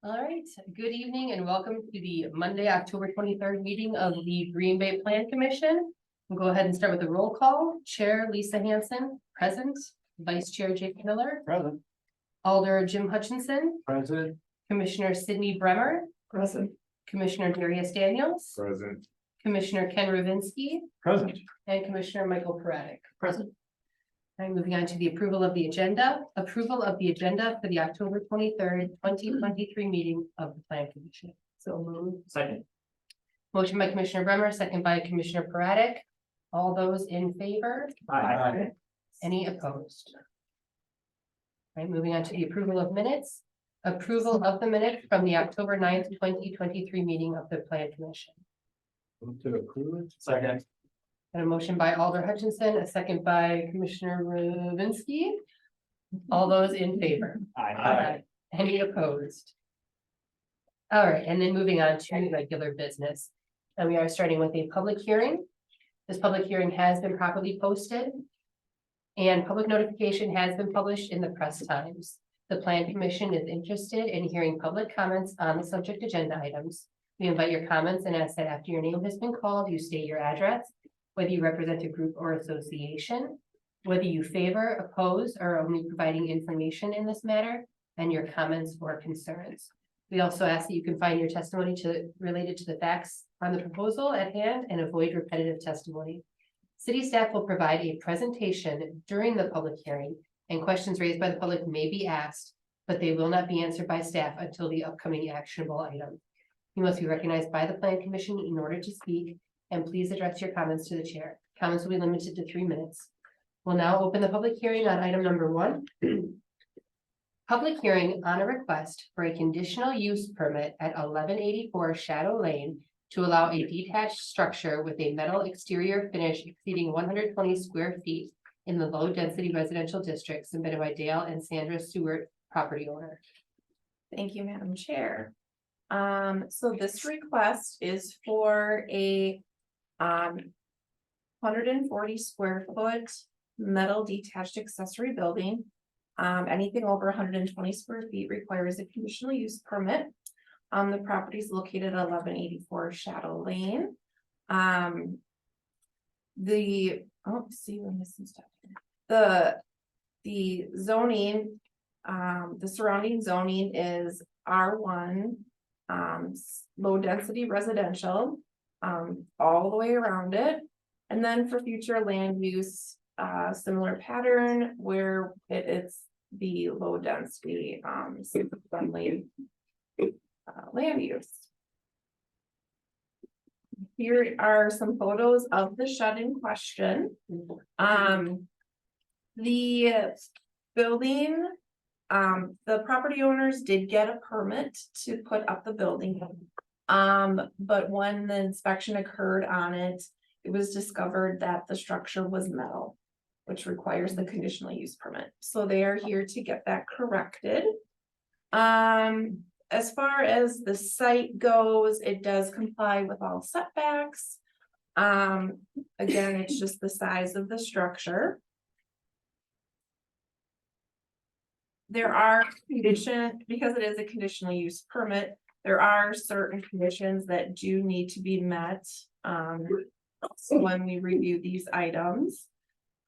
All right, good evening and welcome to the Monday, October 23rd meeting of the Green Bay Plan Commission. We'll go ahead and start with the roll call. Chair Lisa Hanson, present. Vice Chair Jake Miller. Present. Alder Jim Hutchinson. Present. Commissioner Sidney Bremer. Present. Commissioner Darius Daniels. Present. Commissioner Ken Ravinsky. Present. And Commissioner Michael Paradic. Present. All right, moving on to the approval of the agenda. Approval of the agenda for the October 23rd, 2023 meeting of the Plan Commission. So moved. Second. Motion by Commissioner Bremer, second by Commissioner Paradic. All those in favor? Aye. Any opposed? All right, moving on to the approval of minutes. Approval of the minutes from the October 9th, 2023 meeting of the Plan Commission. Move to approve. Second. And a motion by Alder Hutchinson, a second by Commissioner Ravinsky. All those in favor? Aye. Any opposed? All right, and then moving on to regular business. And we are starting with a public hearing. This public hearing has been properly posted. And public notification has been published in the Press Times. The Plan Commission is interested in hearing public comments on the subject agenda items. We invite your comments and ask that after your name has been called, you state your address, whether you represent a group or association, whether you favor, oppose, or only providing information in this matter, and your comments or concerns. We also ask that you confine your testimony related to the facts on the proposal at hand and avoid repetitive testimony. City staff will provide a presentation during the public hearing, and questions raised by the public may be asked, but they will not be answered by staff until the upcoming actionable item. You must be recognized by the Plan Commission in order to speak, and please address your comments to the chair. Comments will be limited to 3 minutes. We'll now open the public hearing on item number 1. Public hearing on a request for a conditional use permit at 1184 Shadow Lane to allow a detached structure with a metal exterior finish exceeding 120 square feet in the low density residential district, submitted by Dale and Sandra Stewart, property owner. Thank you, Madam Chair. So this request is for a 140 square foot metal detached accessory building. Anything over 120 square feet requires a conditional use permit. The property is located at 1184 Shadow Lane. We're missing stuff here. The zoning, the surrounding zoning is R1, low density residential, all the way around it. And then for future land use, similar pattern where it's the low density, friendly land use. Here are some photos of the shed in question. The building, the property owners did get a permit to put up the building. But when the inspection occurred on it, it was discovered that the structure was metal, which requires the conditional use permit. So they are here to get that corrected. As far as the site goes, it does comply with all setbacks. Again, it's just the size of the structure. There are conditions, because it is a conditional use permit, there are certain conditions that do need to be met when we review these items.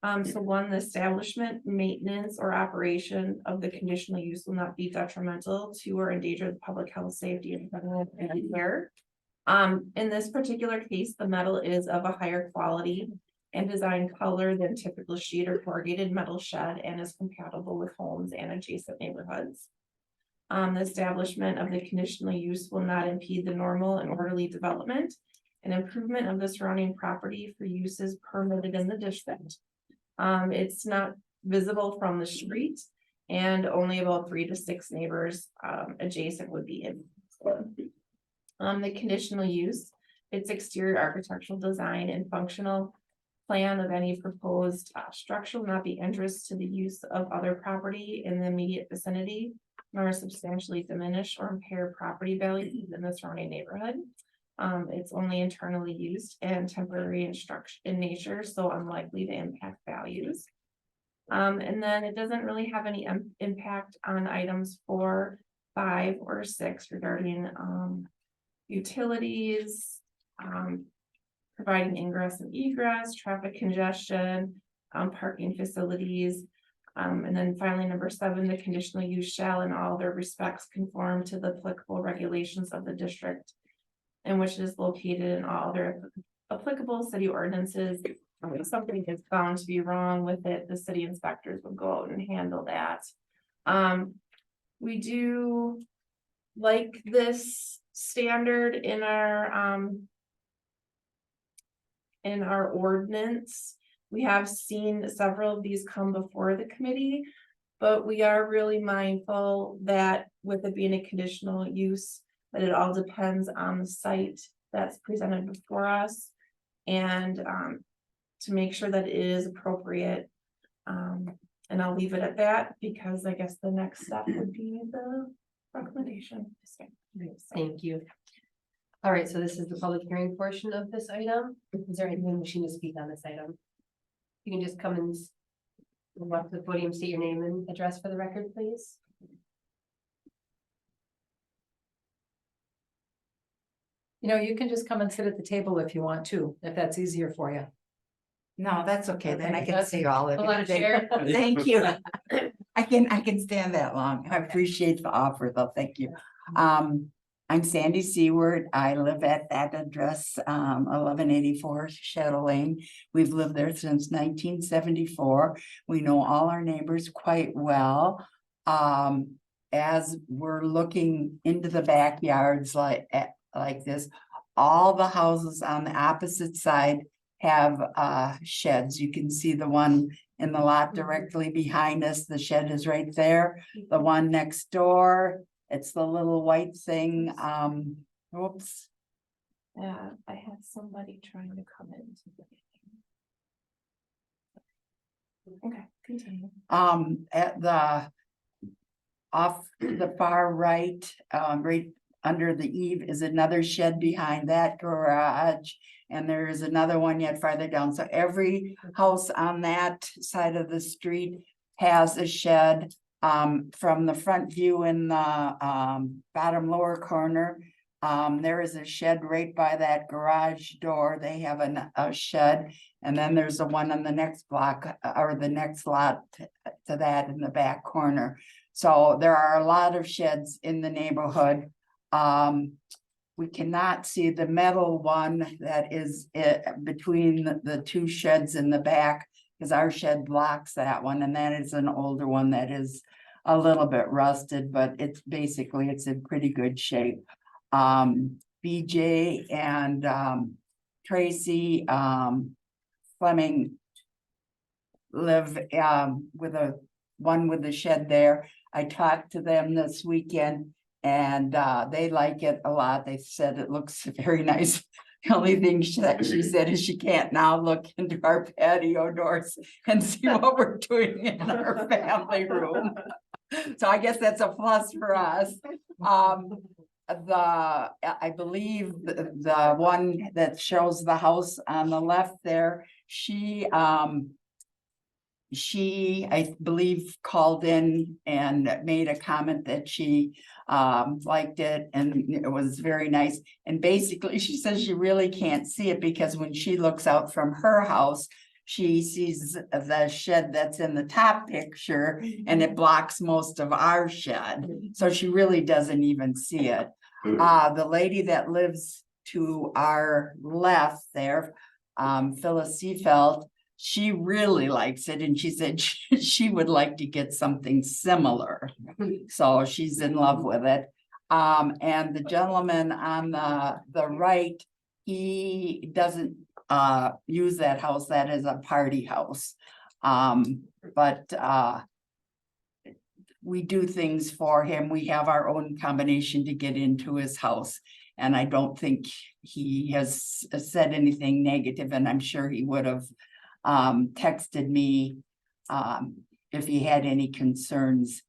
So one, the establishment, maintenance, or operation of the conditional use will not be detrimental to or endanger the public health, safety, and care. In this particular case, the metal is of a higher quality and design color than typical sheet or corrugated metal shed and is compatible with homes and adjacent neighborhoods. The establishment of the conditional use will not impede the normal and orderly development and improvement of the surrounding property for uses permitted in the district. It's not visible from the street, and only about 3 to 6 neighbors adjacent would be in. The conditional use, its exterior architectural design and functional plan of any proposed structure will not be interest to the use of other property in the immediate vicinity, nor substantially diminish or impair property values in the surrounding neighborhood. It's only internally used and temporary in nature, so unlikely to impact values. And then it doesn't really have any impact on items 4, 5, or 6 regarding, utilities, providing ingress and egress, traffic congestion, parking facilities. And then finally, number 7, the conditional use shall in all their respects conform to the applicable regulations of the district in which it is located, and all other applicable city ordinances. If something is found to be wrong with it, the city inspectors will go out and handle that. We do like this standard in our ordinance. We have seen several of these come before the committee, but we are really mindful that with it being a conditional use, that it all depends on the site that's presented before us. And to make sure that it is appropriate. And I'll leave it at that, because I guess the next step would be the recommendation. Thank you. All right, so this is the public hearing portion of this item. Is there anyone wishing to speak on this item? You can just come and walk to the podium, state your name and address for the record, please. You know, you can just come and sit at the table if you want to, if that's easier for you. No, that's okay, then I Okay, can that's see all of a lot it. of share. Thank you. I can stand that long. I appreciate the offer though, thank you. I'm Sandy Seward. I live at that address, 1184 Shadow Lane. We've lived there since 1974. We know all our neighbors quite well. As we're looking into the backyards like this, all the houses on the opposite side have sheds. You can see the one in the lot directly behind us. The shed is right there. The one next door, it's the little white thing. Whoops. Yeah, I had somebody trying to come in. Okay, continue. At the off the far right, right under the eave is another shed behind that garage. And there is another one yet farther down. So every house on that side of the street has a shed. From the front view in the bottom lower corner, there is a shed right by that garage door. They have a shed. And then there's the one on the next block or the next lot to that in the back corner. So there are a lot of sheds in the neighborhood. We cannot see the metal one that is between the two sheds in the back, because our shed blocks that one, and that is an older one that is a little bit rusted, but it's basically, it's in pretty good shape. BJ and Tracy Fleming live with one with the shed there. I talked to them this weekend. And they like it a lot. They said it looks very nice. The only thing that she said is she can't now look into our patio doors and see what we're doing in our family room. So I guess that's a plus for us. I believe the one that shows the house on the left there, she I believe called in and made a comment that she liked it and it was very nice. And basically she says she really can't see it because when she looks out from her house, she sees the shed that's in the top picture and it blocks most of our shed. So she really doesn't even see it. The lady that lives to our left there, Phyllis Seefeld, she really likes it, and she said she would like to get something similar. So she's in love with it. And the gentleman on the right, he doesn't use that house. That is a party house. But we do things for him. We have our own combination to get into his house. And I don't think he has said anything negative, and I'm sure he would have texted me if he had any concerns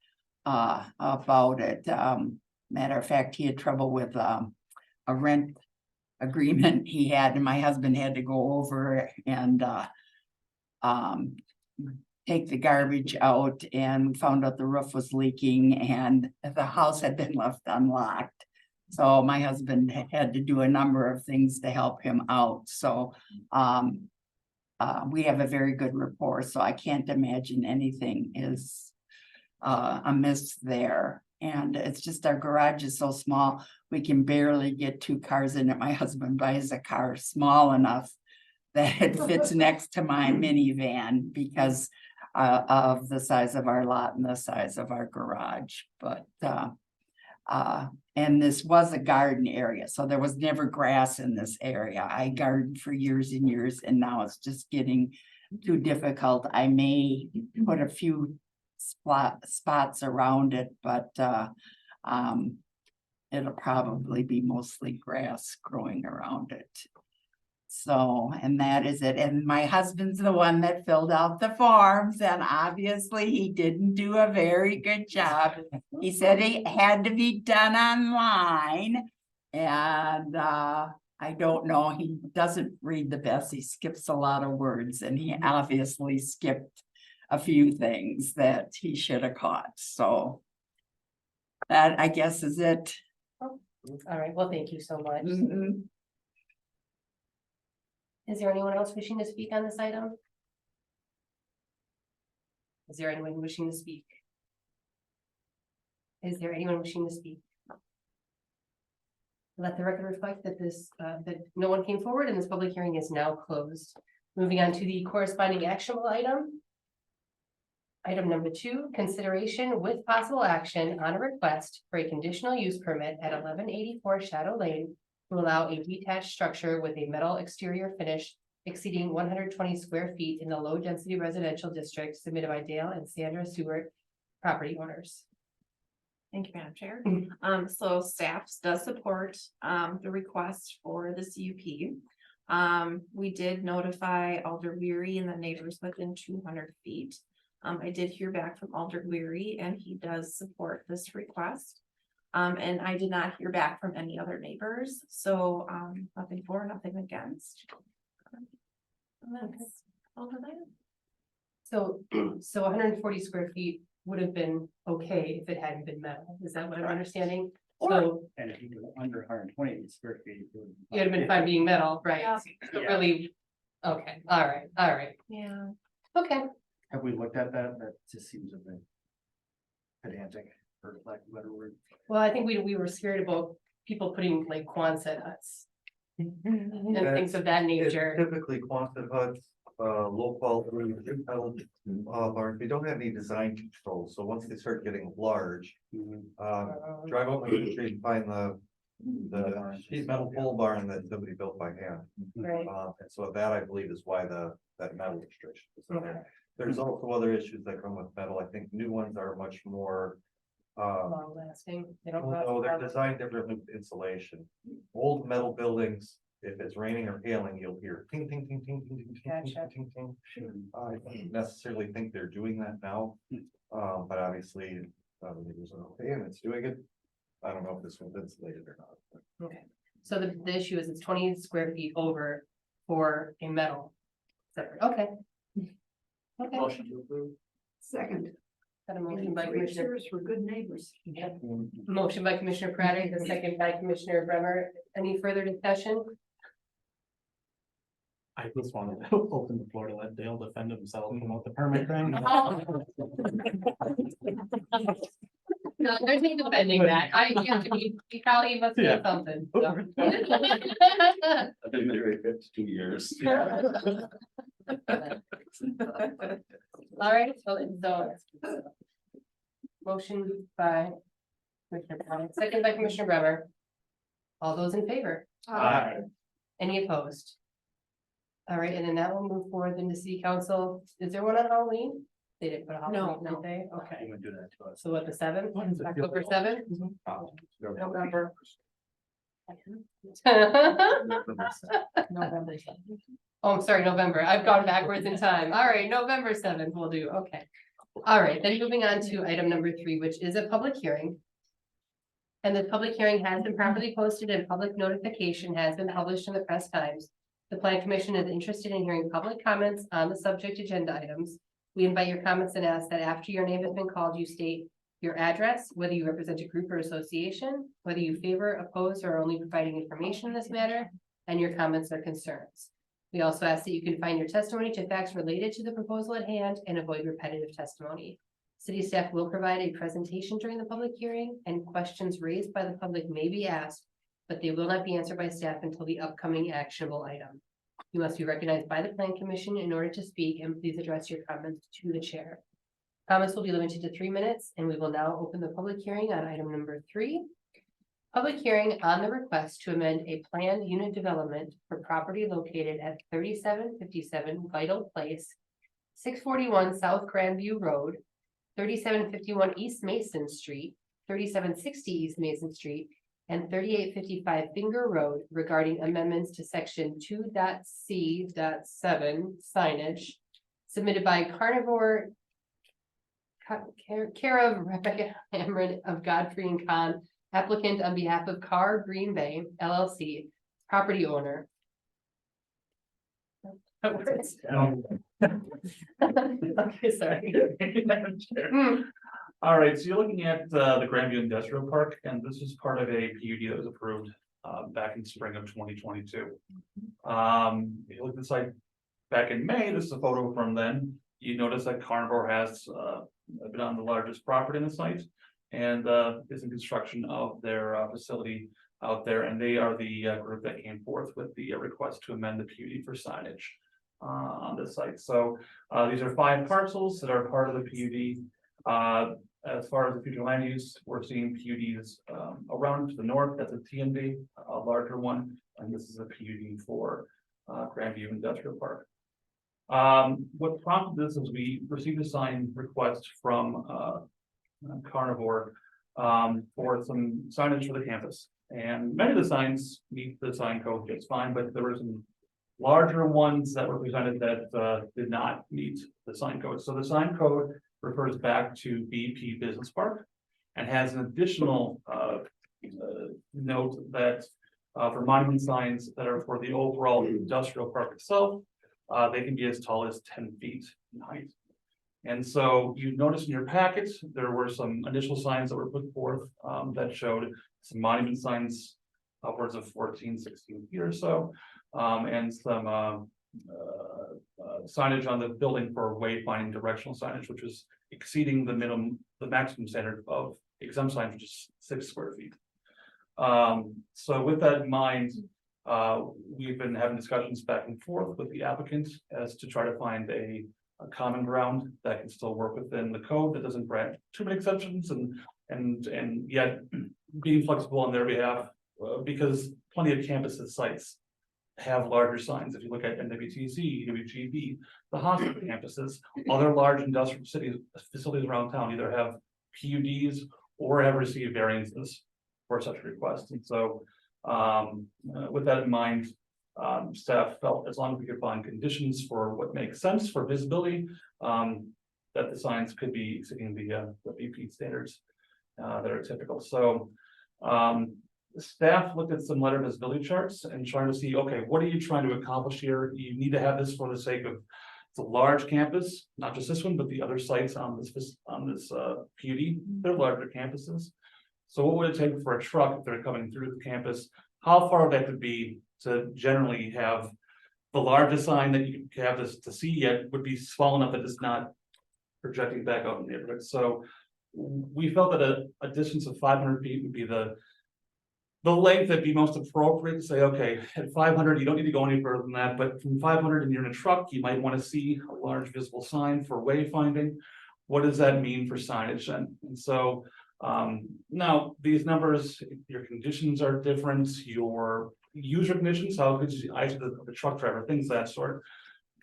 about it. Matter of fact, he had trouble with a rent agreement he had, and my husband had to go over and take the garbage out and found out the roof was leaking and the house had been left unlocked. So my husband had to do a number of things to help him out, so, we have a very good rapport, so I can't imagine anything is amiss there. And it's just our garage is so small, we can barely get 2 cars in it. My husband buys a car small enough that it fits next to my minivan because of the size of our lot and the size of our garage, but and this was a garden area, so there was never grass in this area. I gardened for years and years, and now it's just getting too difficult. I may put a few spots around it, but it'll probably be mostly grass growing around it. So, and that is it. And my husband's the one that filled out the forms, and obviously he didn't do a very good job. He said it had to be done online. And I don't know, he doesn't read the best. He skips a lot of words, and he obviously skipped a few things that he should have caught. So that, I guess, is it. All right, well, thank you so much. Mhm. Is there anyone else wishing to speak on this item? Is there anyone wishing to speak? Is there anyone wishing to speak? Let the record reflect that that no one came forward and this public hearing is now closed. Moving on to the corresponding actionable item. Item number 2, consideration with possible action on a request for a conditional use permit at 1184 Shadow Lane to allow a detached structure with a metal exterior finish exceeding 120 square feet in the low density residential district submitted by Dale and Sandra Stewart, property owners. Thank you, Madam Chair. Mm. So staff does support, the request for the CUP. We did notify Alder Weary and the neighbors within 200 feet. I did hear back from Alder Weary and he does support this request. And I did not hear back from any other neighbors, so, nothing for, nothing against. And that's all of that. So, so 140 square feet would have been okay if it hadn't been metal. Is that what I'm understanding? So And if you go under 120 square feet. it would have been fine being metal, right? Yeah. So really, okay, all right, Yeah. okay. Have we looked at that? That just seems a bit pedantic, for lack of a better word. Well, I think we were scared about people putting like Quonset huts and things of that nature. Typically Quonset huts, low quality, metal, barns, they don't have any design control, so once they start getting large. Drive out in the street and find the sheet metal pole barn that somebody built by hand. Right. And so that I believe is why that metal restriction is in Okay. there. There's also other issues that come with metal. I think new ones are much more. Long lasting. They don't last No, they're forever. designed differently with insulation. Old metal buildings, if it's raining or hailing, you'll hear ting, ting, ting, ting, ting, ting, ting, Gotcha. ting, ting, ting. I don't necessarily think they're doing that now, but obviously, it was okay and it's doing it. I don't know if this one's insulated or not. Okay, so the issue is it's 20 square feet over for a metal. Separate, okay. Okay, Motion to approve. Second. got a motion by Commissioner, We're good neighbors. motion by Commissioner Pratt, the second by Commissioner Bremer. Any further discussion? I just wanted to open the floor to let Dale defend himself about the permit thing. No, there's no defending that. He probably must know Yeah. something. so. I've been married 52 years. All right, so. Motion by Commissioner Brown, second by Commissioner Bremer. All those in favor? Aye. Any opposed? All right, and then that will move forward into city council. Is there one on Halloween? They didn't put a Halloween, No. did they? I'm Okay, gonna do that to us. so what, the 7th? When does it feel- October 7th? November. November. Oh, I'm sorry, November. I've gone backwards in time. All right, November 7th will do. Okay. All right, then moving on to item number 3, which is a public hearing. And the public hearing has been properly posted and public notification has been published in the Press Times. The Plan Commission is interested in hearing public comments on the subject agenda items. We invite your comments and ask that after your name has been called, you state your address, whether you represent a group or association, whether you favor, oppose, or are only providing information in this matter, and your comments or concerns. We also ask that you confine your testimony to facts related to the proposal at hand and avoid repetitive testimony. City staff will provide a presentation during the public hearing, and questions raised by the public may be asked, but they will not be answered by staff until the upcoming actionable item. You must be recognized by the Plan Commission in order to speak, and please address your comments to the chair. Comments will be limited to 3 minutes, and we will now open the public hearing on item number 3. Public hearing on the request to amend a planned unit development for property located at 3757 Vital Place, 641 South Grandview Road, 3751 East Mason Street, 3760 East Mason Street, and 3855 Finger Road regarding amendments to section 2.c.7 signage submitted by Carnivore care of Rebecca Cameron of Godfrey and Con, applicant on behalf of Car Green Bay LLC, property owner. Okay, sorry. Hmm. All right, so you're looking at the Grandview Industrial Park, and this is part of a PUD that was approved back in spring of 2022. If you look at the site back in May, this is a photo from then. You notice that Carnivore has been on the largest property in the site and is in construction of their facility out there, and they are the group that came forth with the request to amend the PUD for signage on the site. So these are 5 parcels that are part of the PUD. As far as the future land use, we're seeing PUDs around to the north. That's a TMD, a larger one, and this is a PUD for Grandview Industrial Park. What prompted this is we received a sign request from Carnivore for some signage for the campus, and many of the signs meet the sign code just fine, but there were some larger ones that were presented that did not meet the sign code. So the sign code refers back to BP Business Park and has an additional note that for monument signs that are for the overall industrial park itself, they can be as tall as 10 feet in height. And so you notice in your packet, there were some initial signs that were put forth that showed some monument signs upwards of 14, 16 feet or so, and some signage on the building for wayfinding directional signage, which was exceeding the maximum standard of exempt signs, which is 6 square feet. So with that in mind, we've been having discussions back and forth with the applicant as to try to find a common ground that can still work within the code, that doesn't grant too many exceptions, and yet being flexible on their behalf, because plenty of campuses sites have larger signs. If you look at NWTC, WGB, the hospital campuses, other large industrial facilities around town either have PUDs or have received variances for such requests. And so with that in mind, staff felt as long as we could find conditions for what makes sense for visibility, that the signs could be exceeding the BP standards that are typical. So staff looked at some letter visibility charts and trying to see, okay, what are you trying to accomplish here? You need to have this for the sake of, it's a large campus, not just this one, but the other sites on this PUD, they're larger campuses. So what would it take for a truck if they're coming through the campus? How far that could be to generally have the largest sign that you have this to see yet would be small enough that it's not projecting back out in the neighborhood. So we felt that a distance of 500 feet would be the length that'd be most appropriate to say, okay, at 500, you don't need to go any further than that, but from 500 and you're in a truck, you might want to see a large visible sign for wayfinding. What does that mean for signage? And so now these numbers, your conditions are different, your user conditions, how good is the eyes of the truck driver, things of that sort.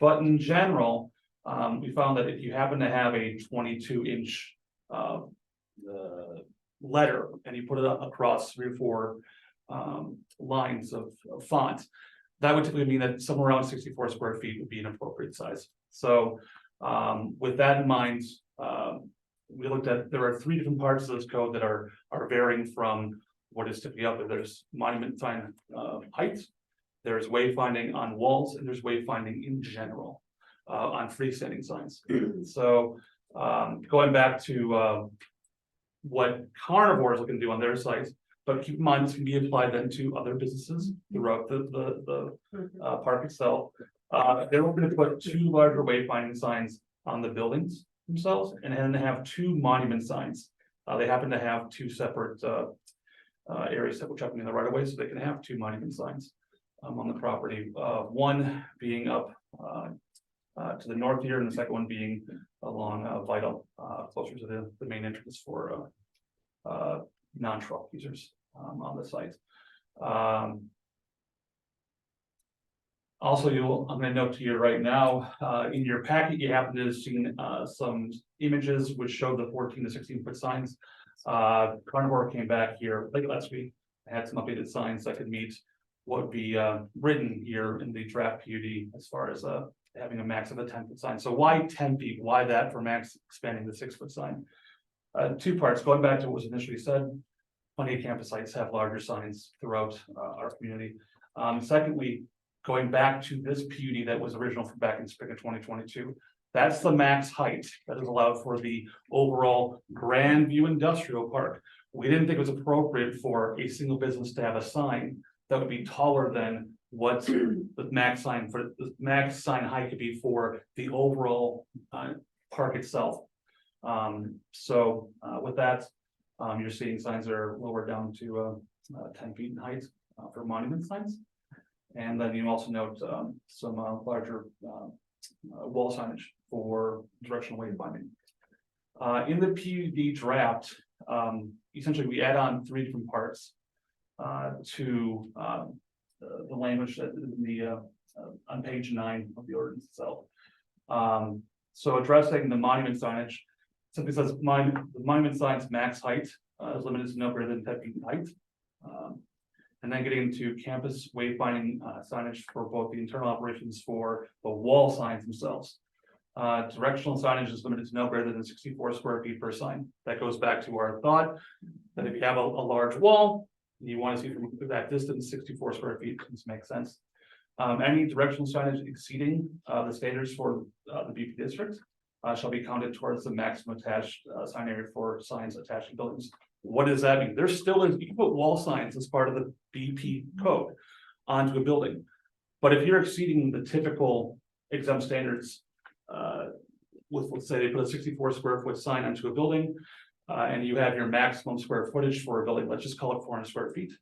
But in general, we found that if you happen to have a 22-inch letter and you put it up across 3 or 4 lines of font, that would typically mean that somewhere around 64 square feet would be an appropriate size. So with that in mind, we looked at, there are 3 different parts of this code that are varying from what is typically out there. There's monument sign height, there's wayfinding on walls, and there's wayfinding in general. on freestanding signs. So, going back to, what Carnivore is looking to do on their sites, but keep in mind, this can be applied then to other businesses throughout the park itself. They're looking to put 2 larger wayfinding signs on the buildings themselves, and then they have 2 monument signs. They happen to have 2 separate areas that which happen in the right of way, so they can have 2 monument signs on the property. One being up to the north here, and the second one being along Vital, closer to the main entrance for non-truck users on the site. Also, I'm gonna note to you right now, in your packet, you happen to have seen some images which show the 14 to 16 foot signs. Carnivore came back here late last week, had some updated signs that could meet what would be written here in the draft PUD as far as having a max of a 10 foot sign. So why 10 feet? Why that for max expanding the 6 foot sign? 2 parts, going back to what was initially said, plenty of campus sites have larger signs throughout our community. Secondly, going back to this PUD that was original from back in spring of 2022, that's the max height that is allowed for the overall Grandview Industrial Park. We didn't think it was appropriate for a single business to have a sign that would be taller than what the max sign height could be for the overall park itself. With that, you're seeing signs that are lower down to 10 feet in height for monument signs. And then you also note some larger wall signage for directional wayfinding. In the PUD draft, essentially we add on 3 different parts to the language that is in the on page 9 of the ordinance itself. So addressing the monument signage, simply says the monument sign's max height is limited to no greater than 10 feet in height. And then getting into campus wayfinding signage for both the internal operations for the wall signs themselves. Directional signage is limited to no greater than 64 square feet per sign. That goes back to our thought that if you have a large wall, you want to see from that distance, 64 square feet, this makes sense. Any directional signage exceeding the standards for the BP district shall be counted towards the maximum attached sign area for signs attached to buildings. What does that mean? There's still, you can put wall signs as part of the BP code onto a building. But if you're exceeding the typical exempt standards, with, let's say they put a 64 square foot sign onto a building, and you have your maximum square footage for a building, let's just call it 400 square feet.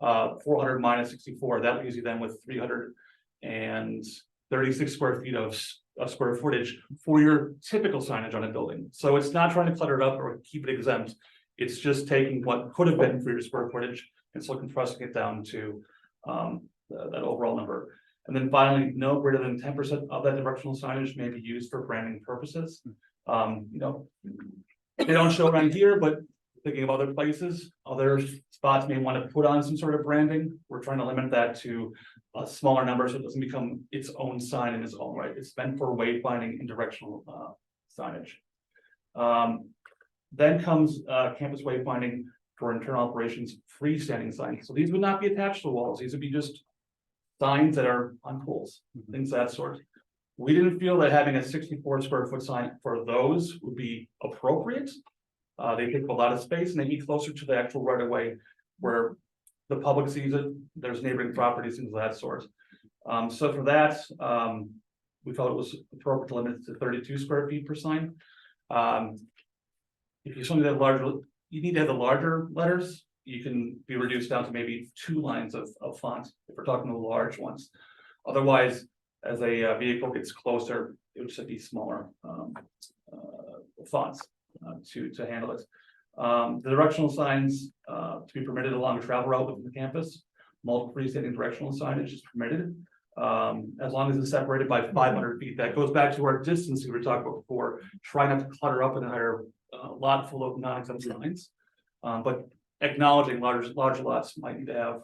400 minus 64, that leaves you then with 336 square feet of square footage for your typical signage on a building. So it's not trying to clutter it up or keep it exempt. It's just taking what could have been for your square footage and still compressing it down to that overall number. And then finally, no greater than 10% of that directional signage may be used for branding purposes. You know, they don't show around here, but thinking of other places, other spots may want to put on some sort of branding. We're trying to limit that to a smaller number so it doesn't become its own sign in its own right. It's meant for wayfinding and directional signage. Then comes campus wayfinding for internal operations freestanding signs. So these would not be attached to walls. These would be just signs that are on poles, things of that sort. We didn't feel that having a 64 square foot sign for those would be appropriate. They take up a lot of space and they be closer to the actual right of way where the public sees it. There's neighboring properties, things of that sort. So for that, we felt it was appropriate to limit it to 32 square feet per sign. If you something that larger, you need to have the larger letters. You can be reduced down to maybe 2 lines of font if we're talking the large ones. Otherwise, as a vehicle gets closer, it would just be smaller fonts to handle it. The directional signs to be permitted along a travel route within the campus. Multiple freestanding directional signage is permitted as long as it's separated by 500 feet. That goes back to our distance we were talking about before. Try not to clutter up an entire lot full of non-exempt signs, but acknowledging larger lots might need to have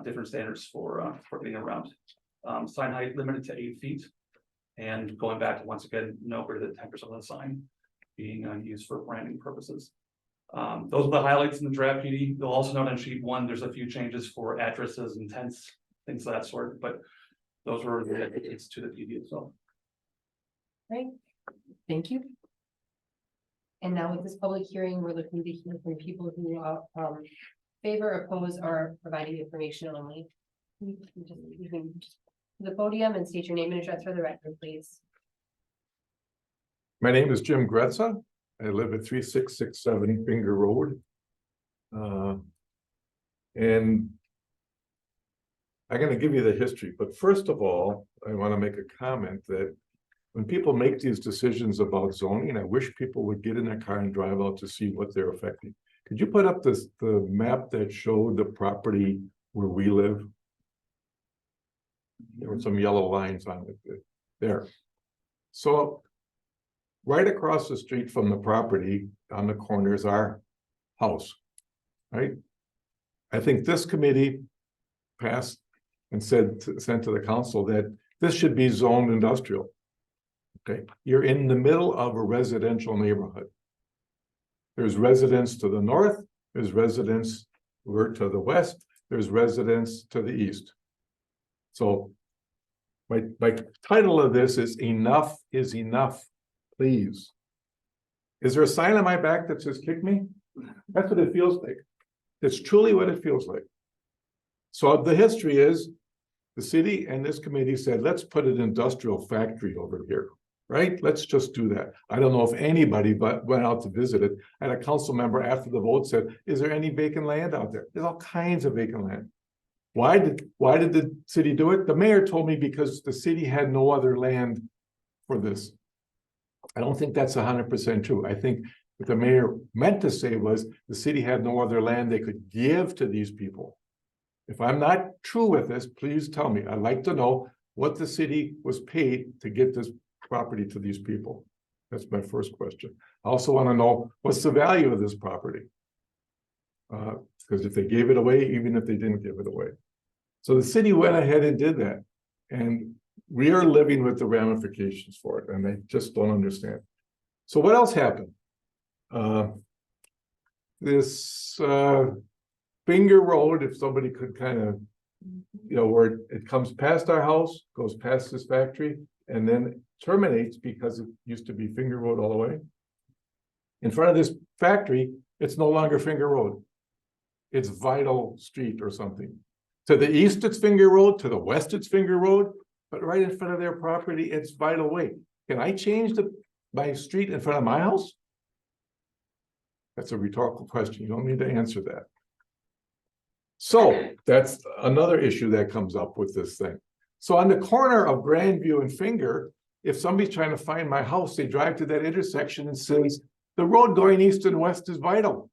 different standards for getting around. Sign height limited to 8 feet, and going back to once again, no greater than 10% of the sign being used for branding purposes. Those are the highlights in the draft PD. You'll also note on sheet 1, there's a few changes for addresses and tents, things of that sort, but those were the edits to the PD itself. Right, thank you. And now with this public hearing, we're looking to hear from people who are favor, oppose, or providing information only. You can just to the podium and state your name and address for the record, please. My name is Jim Gretza. I live at 3667 Finger Road. And I'm going to give you the history, but first of all, I want to make a comment that when people make these decisions about zoning, I wish people would get in their car and drive out to see what they're affecting. Could you put up the map that showed the property where we live? There were some yellow lines on it there. So right across the street from the property on the corner is our house, right? I think this committee passed and sent to the council that this should be zoned industrial. Okay, you're in the middle of a residential neighborhood. There's residents to the north, there's residents to the west, there's residents to the east. So my title of this is Enough is Enough, please. Is there a sign on my back that says kick me? That's what it feels like. It's truly what it feels like. So the history is the city and this committee said, let's put an industrial factory over here, right? Let's just do that. I don't know if anybody but went out to visit it. I had a council member after the vote said, is there any vacant land out there? There's all kinds of vacant land. Why did the city do it? The mayor told me because the city had no other land for this. I don't think that's 100% true. I think what the mayor meant to say was the city had no other land they could give to these people. If I'm not true with this, please tell me. I'd like to know what the city was paid to get this property to these people. That's my first question. I also want to know what's the value of this property? Because if they gave it away, even if they didn't give it away. So the city went ahead and did that. And we are living with the ramifications for it. And I just don't understand. So what else happened? This Finger Road, if somebody could kind of, you know, where it comes past our house, goes past this factory, and then terminates because it used to be Finger Road all the way. In front of this factory, it's no longer Finger Road. It's Vital Street or something. To the east, it's Finger Road. To the west, it's Finger Road. But right in front of their property, it's Vital Way. Can I change my street in front of my house? That's a rhetorical question. You don't need to answer that. So that's another issue that comes up with this thing. So on the corner of Grandview and Finger, if somebody's trying to find my house, they drive to that intersection and says, the road going east and west is Vital.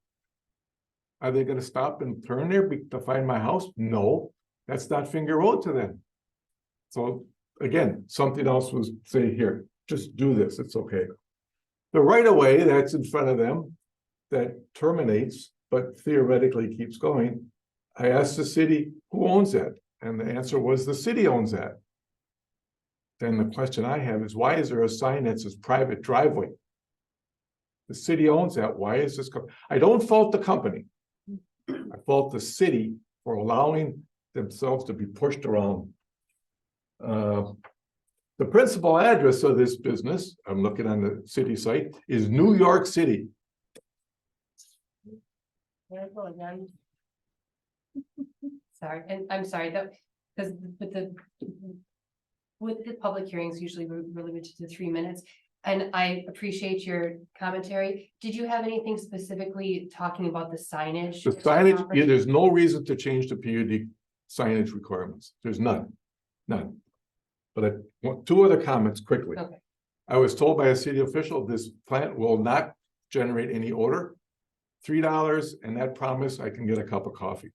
Are they going to stop and turn there to find my house? No, that's not Finger Road to them. So again, something else was saying here, just do this, it's okay. The right of way that's in front of them that terminates, but theoretically keeps going. I asked the city, who owns that? And the answer was the city owns that. Then the question I have is, why is there a sign that says private driveway? The city owns that. Why is this? I don't fault the company. I fault the city for allowing themselves to be pushed around. The principal address of this business, I'm looking on the city site, is New York City. Sorry, and I'm sorry that, because with the public hearings, usually we're limited to 3 minutes. And I appreciate your commentary. Did you have anything specifically talking about the signage? The signage, yeah, there's no reason to change the PUD signage requirements. There's none. But I want 2 other comments quickly. Okay. I was told by a city official, this plant will not generate any odor. $3, and that promise I can get a cup of coffee.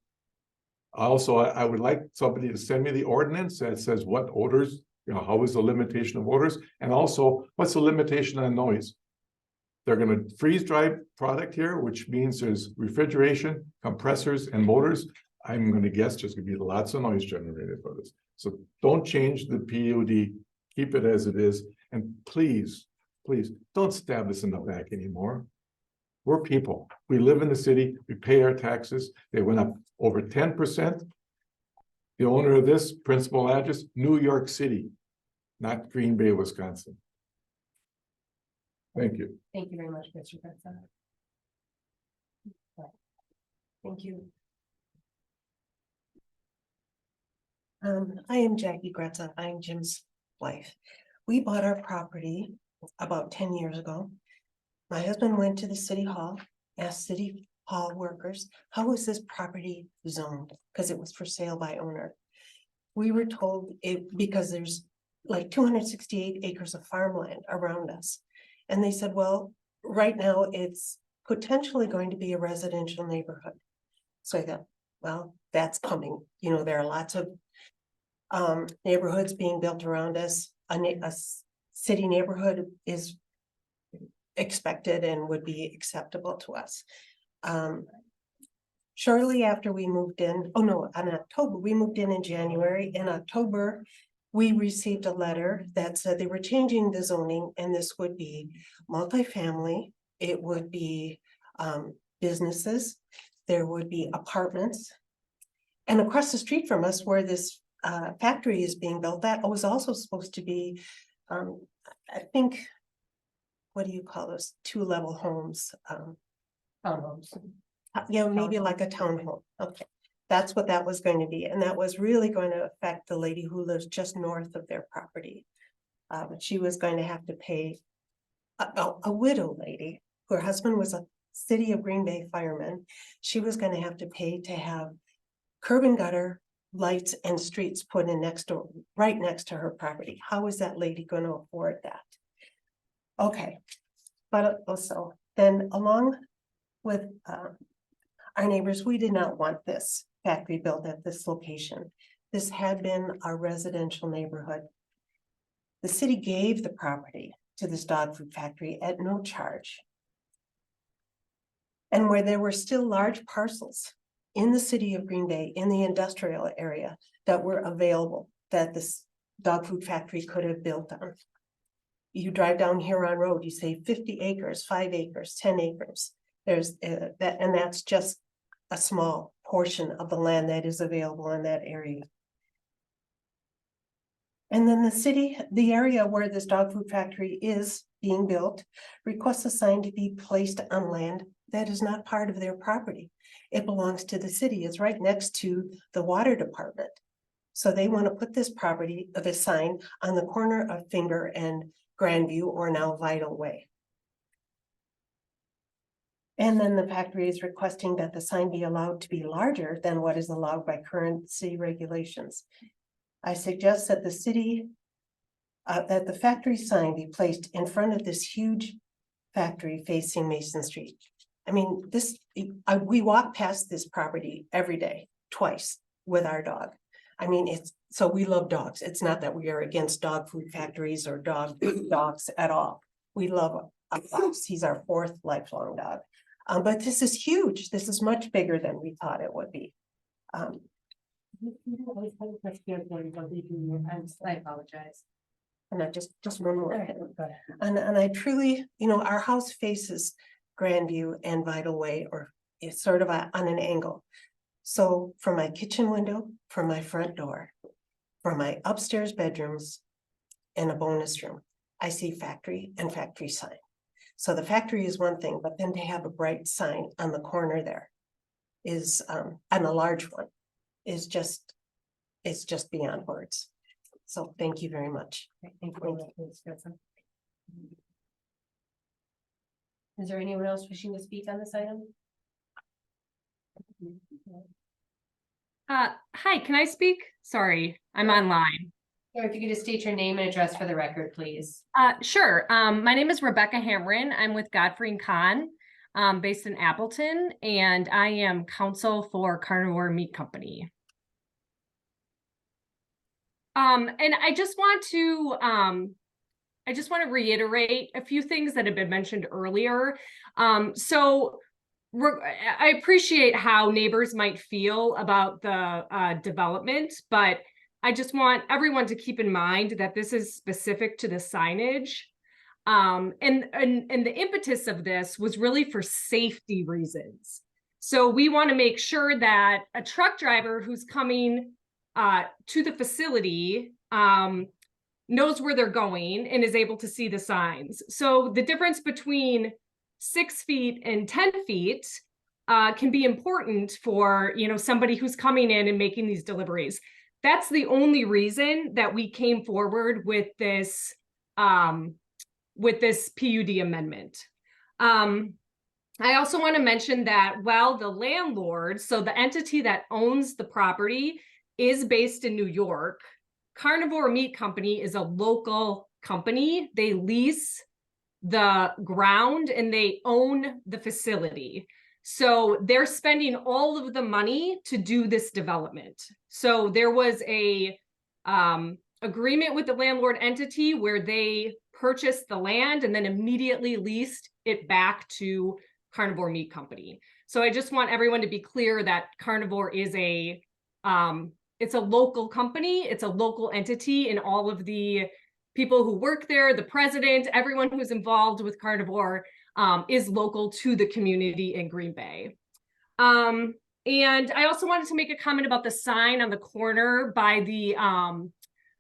Also, I would like somebody to send me the ordinance that says what odors, you know, how is the limitation of odors, and also what's the limitation on noise. They're going to freeze dry product here, which means there's refrigeration, compressors, and motors. I'm going to guess there's going to be lots of noise generated for this. So don't change the PUD, keep it as it is, and please, please don't stab us in the back anymore. We're people. We live in the city. We pay our taxes. They went up over 10%. The owner of this principal address, New York City, not Green Bay, Wisconsin. Thank you. Thank you very much, Mr. Gretza. Thank you. I am Jackie Gretza. I'm Jim's wife. We bought our property about 10 years ago. My husband went to the city hall, asked city hall workers, how was this property zoned? Because it was for sale by owner. We were told it, because there's like 268 acres of farmland around us. And they said, well, right now it's potentially going to be a residential neighborhood. So I thought, well, that's coming. You know, there are lots of neighborhoods being built around us. A city neighborhood is expected and would be acceptable to us. Shortly after we moved in, oh no, in October, we moved in January. In October, we received a letter that said they were changing the zoning, and this would be multifamily. It would be businesses. There would be apartments. And across the street from us, where this factory is being built, that was also supposed to be, I think, what do you call those, 2-level homes? Townhomes. Yeah, maybe like a townhome. Okay, that's what that was going to be, and that was really going to affect the lady who lives just north of their property. She was going to have to pay a widow lady. Her husband was a city of Green Bay fireman. She was going to have to pay to have curb and gutter, lights and streets put in next door, right next to her property. How is that lady going to afford that? Okay, but also then along with our neighbors, we did not want this factory built at this location. This had been our residential neighborhood. The city gave the property to this dog food factory at no charge. And where there were still large parcels in the city of Green Bay, in the industrial area, that were available, that this dog food factory could have built on. You drive down Huron Road, you say 50 acres, 5 acres, 10 acres. There's that, and that's just a small portion of the land that is available in that area. And then the city, the area where this dog food factory is being built, requests a sign to be placed on land that is not part of their property. It belongs to the city. It's right next to the water department. So they want to put this property of a sign on the corner of Finger and Grandview, or now Vital Way. And then the factory is requesting that the sign be allowed to be larger than what is allowed by current city regulations. I suggest that the city, that the factory sign be placed in front of this huge factory facing Mason Street. I mean, we walk past this property every day, twice, with our dog. I mean, so we love dogs. It's not that we are against dog food factories or dogs at all. We love our dogs. He's our 4th lifelong dog. But this is huge. This is much bigger than we thought it would be. I apologize. And I just one more. Go ahead. And I truly, you know, our house faces Grandview and Vital Way, or it's sort of on an angle. So from my kitchen window, from my front door, from my upstairs bedrooms and a bonus room, I see factory and factory sign. So the factory is one thing, but then to have a bright sign on the corner there is, and a large one, is just, it's just beyond words. So thank you very much. Thank you. Is there anyone else wishing to speak on this item? Hi, can I speak? Sorry, I'm online. Or if you could just state your name and address for the record, please. Sure. My name is Rebecca Hamrin. I'm with Godfrey and Kahn, based in Appleton, and I am counsel for Carnivore Meat Company. And I just want to reiterate a few things that have been mentioned earlier. So I appreciate how neighbors might feel about the development, but I just want everyone to keep in mind that this is specific to the signage. And the impetus of this was really for safety reasons. So we want to make sure that a truck driver who's coming to the facility knows where they're going and is able to see the signs. So the difference between 6 feet and 10 feet can be important for, you know, somebody who's coming in and making these deliveries. That's the only reason that we came forward with this PUD amendment. I also want to mention that while the landlord, so the entity that owns the property, is based in New York, Carnivore Meat Company is a local company. They lease the ground and they own the facility. So they're spending all of the money to do this development. So there was a agreement with the landlord entity where they purchased the land and then immediately leased it back to Carnivore Meat Company. So I just want everyone to be clear that Carnivore is it's a local company, it's a local entity, and all of the people who work there, the president, everyone who's involved with Carnivore is local to the community in Green Bay. And I also wanted to make a comment about the sign on the corner by the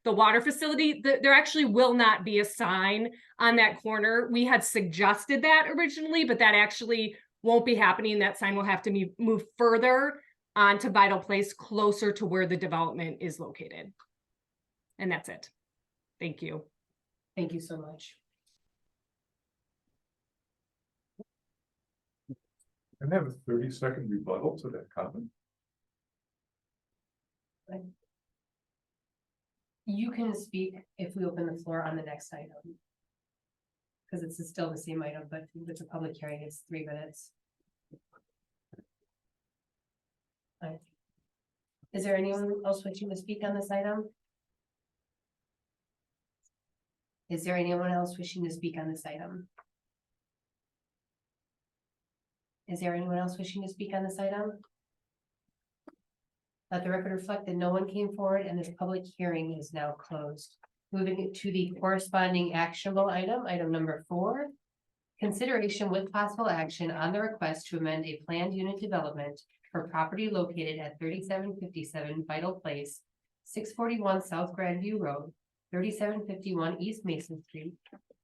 water facility. There actually will not be a sign on that corner. We had suggested that originally, but that actually won't be happening. That sign will have to be moved further onto Vital Place, closer to where the development is located. And that's it. Thank you. Thank you so much. And have a 30-second rebuttal to that comment. You can speak if we open the floor on the next item. Because it's still the same item, but if it's a public hearing, it's 3 minutes. All right. Is there anyone else wishing to speak on this item? Is there anyone else wishing to speak on this item? Is there anyone else wishing to speak on this item? Let the record reflect that no one came forward and this public hearing is now closed. Moving to the corresponding actionable item, item number 4. Consideration with possible action on the request to amend a planned unit development for property located at 3757 Vital Place, 641 South Grandview Road, 3751 East Mason Street,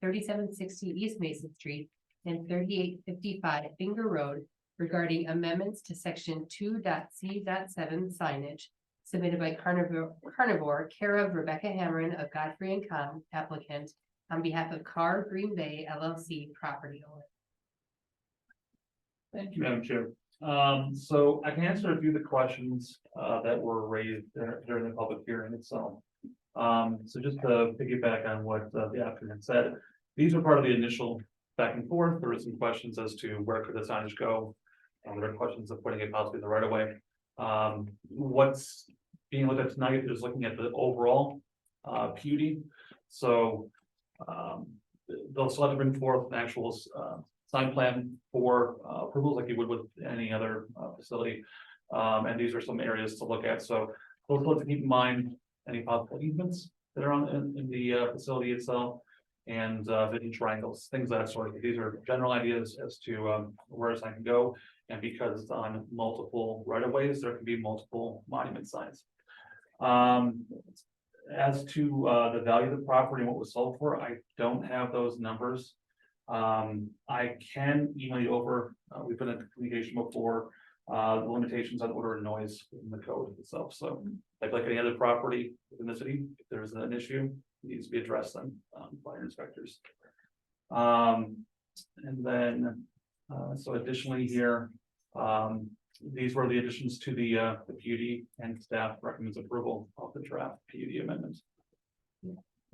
3760 East Mason Street, and 3855 Finger Road regarding amendments to section 2.c.7 signage submitted by Carnivore, care of Rebecca Hamron of Godfrey and Com, applicant, on behalf of Car Green Bay LLC property owner. Thank you, Madam Chair. So I can answer a few of the questions that were raised during the public hearing itself. So just to piggyback on what the applicant said, these are part of the initial back and forth. There were some questions as to where could the signage go. There are questions of putting it possibly in the right of way. What's being looked at tonight is looking at the overall PUD. So they'll still have to bring forth an actual sign plan for approvals like you would with any other facility. And these are some areas to look at. So also to keep in mind any possible easements that are on in the facility itself, and vision triangles, things of that sort. These are general ideas as to where a sign can go. And because it's on multiple right of ways, there can be multiple monument signs. As to the value of the property and what was sold for, I don't have those numbers. I can email you over, we've been in communication before, the limitations on odor and noise in the code itself. So like any other property in the city, if there's an issue, it needs to be addressed then by our inspectors. And then, so additionally here, these were the additions to the PUD, and staff recommends approval of the draft PUD amendment.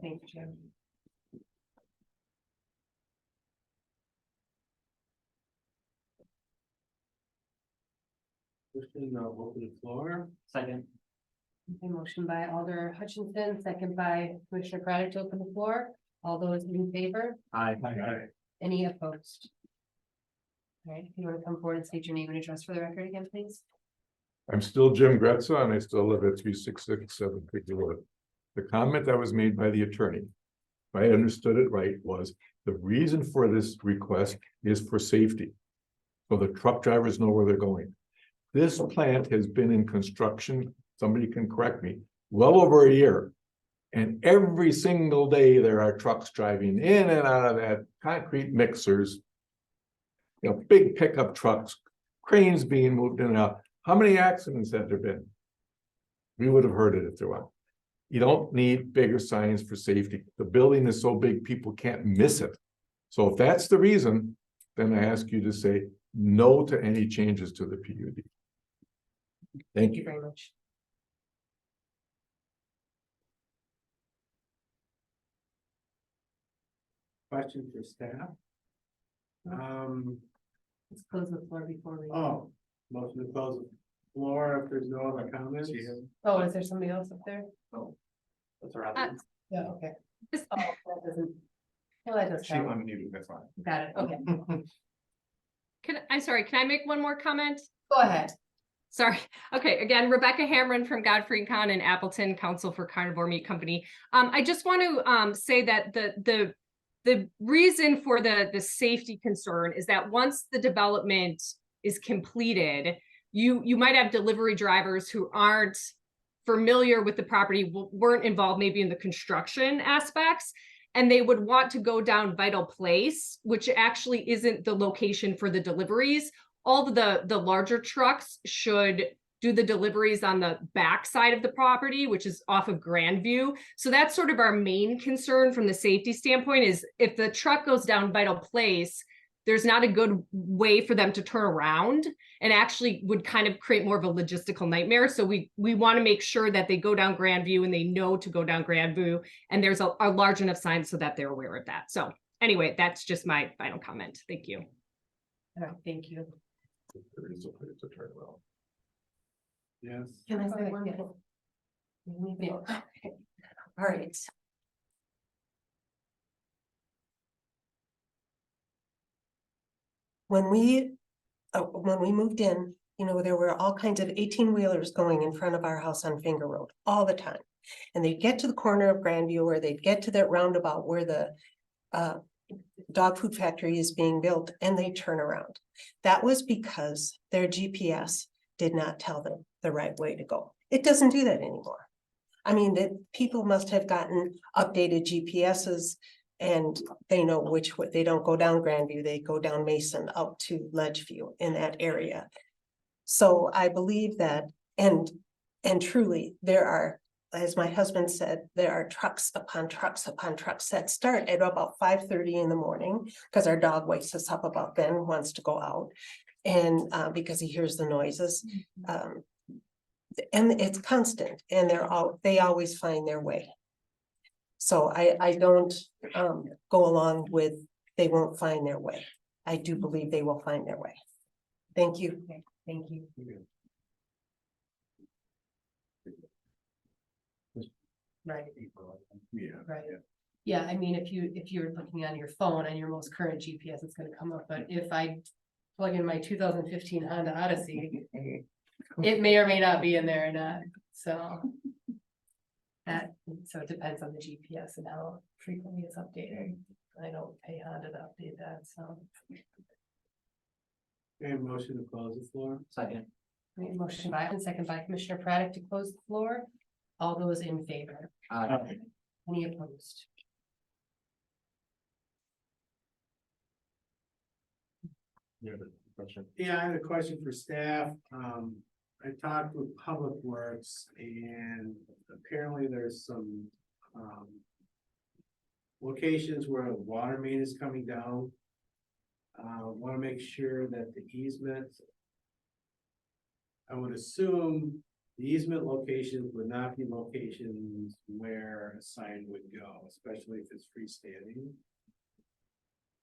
Thank you, Jim. Open the floor. Second. Okay, motion by Alder Hutchinson, second by Commissioner Craddock to open the floor. All those in favor? Aye. Any opposed? All right, if you want to come forward and state your name and address for the record again, please. I'm still Jim Gretza and I still live at 3667 Pickey Road. The comment that was made by the attorney, if I understood it right, was the reason for this request is for safety. So the truck drivers know where they're going. This plant has been in construction, somebody can correct me, well over a year. And every single day there are trucks driving in and out of that concrete mixers. You know, big pickup trucks, cranes being moved in and out. How many accidents have there been? We would have heard it if there were. You don't need bigger signs for safety. The building is so big, people can't miss it. So if that's the reason, then I ask you to say no to any changes to the PUD. Thank Thank you you. very much. Question for staff. Let's close the floor before we. Oh, motion to close the floor if there's no other comments. Oh, is there somebody else up there? That's all right. Yeah, okay. This- Oh, that doesn't. No, that does She count. unmuted, that's fine. Got it, okay. I'm sorry, can I make one more comment? Go ahead. Sorry. Okay, again, Rebecca Hamron from Godfrey and Kahn in Appleton, Council for Carnivore Meat Company. I just want to say that the reason for the safety concern is that once the development is completed, you might have delivery drivers who aren't familiar with the property, weren't involved maybe in the construction aspects, and they would want to go down Vital Place, which actually isn't the location for the deliveries. All of the larger trucks should do the deliveries on the back side of the property, which is off of Grandview. So that's sort of our main concern from the safety standpoint, is if the truck goes down Vital Place, there's not a good way for them to turn around, and actually would kind of create more of a logistical nightmare. So we want to make sure that they go down Grandview and they know to go down Grandview, and there's a large enough sign so that they're aware of that. So anyway, that's just my final comment. Thank you. All right, thank you. There is a place to turn around. Yes. Can I say one thing? Yeah, okay. All right. When we moved in, you know, there were all kinds of 18-wheelers going in front of our house on Finger Road all the time. And they'd get to the corner of Grandview, or they'd get to that roundabout where the dog food factory is being built, and they turn around. That was because their GPS did not tell them the right way to go. It doesn't do that anymore. I mean, that people must have gotten updated GPSs, and they know which way. They don't go down Grandview, they go down Mason out to Ledgeview in that area. So I believe that, and truly, there are, as my husband said, there are trucks upon trucks upon trucks that start at about 5:30 in the morning, because our dog wakes us up about then, wants to go out. And because he hears the noises. And it's constant, and they always find their way. So I don't go along with they won't find their way. I do believe they will find their way. Thank you. Okay, thank you. Right, Yeah. right. Yeah, I mean, if you're looking on your phone on your most current GPS, it's gonna come up, but if I plug in my 2015 Honda Odyssey, it may or may not be in there or not, so. So it depends on the GPS and how frequently it's updated. I don't pay Honda to update that, so. Okay, motion to close the floor. Second. Right, motion by and second by Commissioner Braddock to close the floor. All those in favor? Any opposed? You have a question? Yeah, I had a question for staff. I talked with Public Works, and apparently there's some locations where the water main is coming down. Want to make sure that the easement, I would assume the easement locations would not be locations where a sign would go, especially if it's freestanding.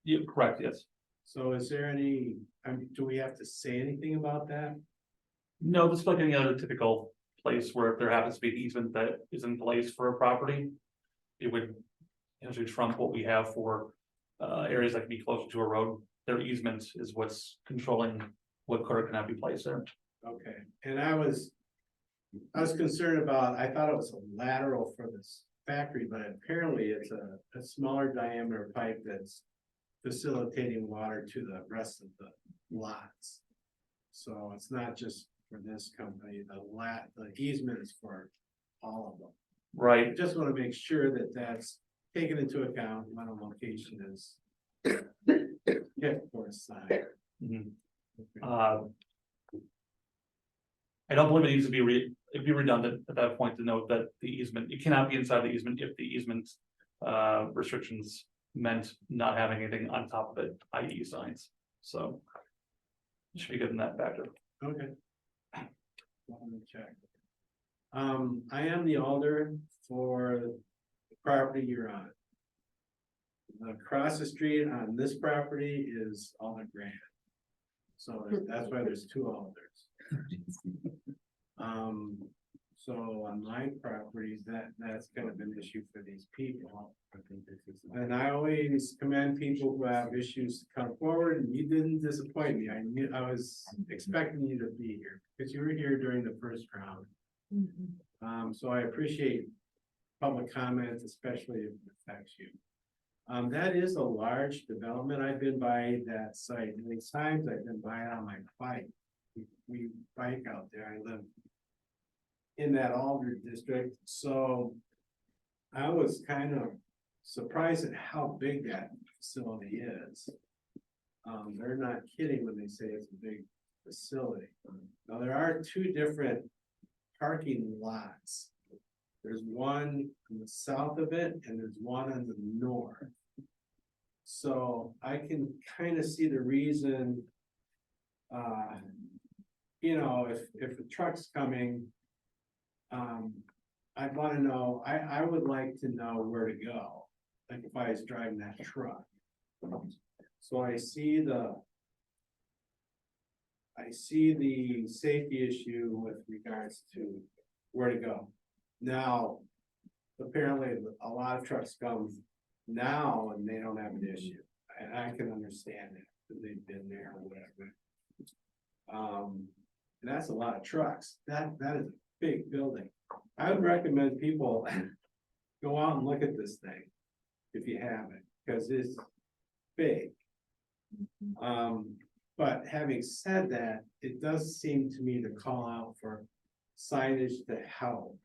Yeah, correct, yes. So is there any, do we have to say anything about that? No, just like any other typical place where if there happens to be an easement that is in place for a property, it would usually trump what we have for areas that can be closer to a road. Their easement is what's controlling what could or cannot be placed there. Okay, and I was concerned about, I thought it was a lateral for this factory, but apparently it's a smaller diameter pipe that's facilitating water to the rest of the lots. So it's not just for this company, the easement is for all of them. Right, I just wanna make sure that that's taken into account when a location is picked for a sign. mhm. I don't believe it needs to be it'd be redundant at that point to note that the easement, it cannot be inside the easement if the easement. Restrictions meant not having anything on top of it, i.e. signs, so. Should be good in that factor. Okay. Let me check. I am the alder for the property you're on. Across the street on this property is Alder Grant. So that's why there's two alders. So on my properties, that's kind of an issue for these people. And I always commend people who have issues to come forward, and you didn't disappoint me. I was expecting you to be here, because you were here during the first round. So I appreciate public comments, especially if it affects you. That is a large development. I've been by that site many times. I've been by it on my bike. We bike out there. I live in that Alder district, so I was kind of surprised at how big that facility is. They're not kidding when they say it's a big facility. Now, there are two different parking lots. There's one on the south of it and there's one on the north. So I can kind of see the reason, you know, if the truck's coming, I'd want to know, I would like to know where to go, like if I was driving that truck. So I see the safety issue with regards to where to go. Now, apparently a lot of trucks come now and they don't have an issue. And I can understand it, because they've been there or whatever. And that's a lot of trucks. That is a big building. I would recommend people go out and look at this thing if you haven't, because it's big. But having said that, it does seem to me to call out for signage to help.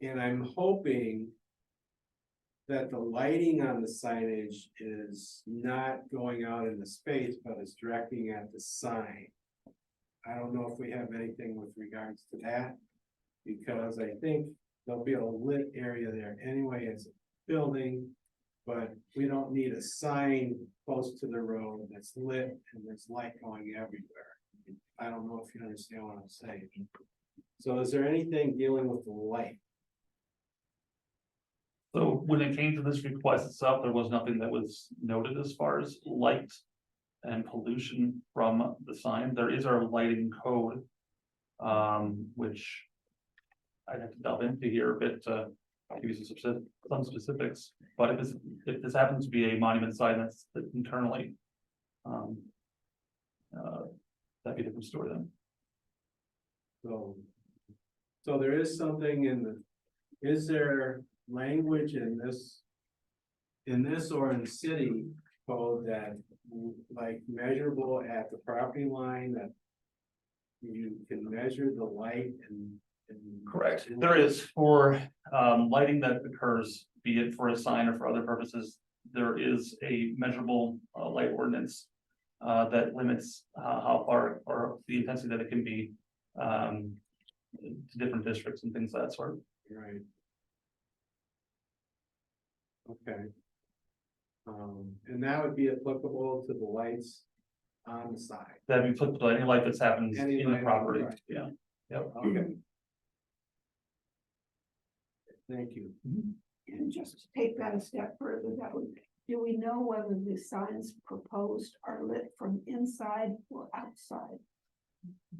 And I'm hoping that the lighting on the signage is not going out into space, but is directing at the sign. I don't know if we have anything with regards to that, because I think there'll be a lit area there anyway as a building, but we don't need a sign close to the road that's lit and there's light going everywhere. I don't know if you understand what I'm saying. So is there anything dealing with the light? So when it came to this request itself, there was nothing that was noted as far as light and pollution from the sign. There is our lighting code, which I'd have to delve into here a bit to give you some specifics. But if this happens to be a monument sign that's internally, that'd be a different story then. So there is something is there language in this or in the city code that like measurable at the property line, that you can measure the light and Correct. There is for lighting that occurs, be it for a sign or for other purposes, there is a measurable light ordinance that limits how far or the intensity that it can be to different districts and things of that sort. right. Okay. And that would be applicable to the lights on the side. That'd be applicable to any light that's happened Any in the light, property, right. yeah. Yep. Okay. Thank you. And just to take that a step further, do we know whether the signs proposed are lit from inside or outside?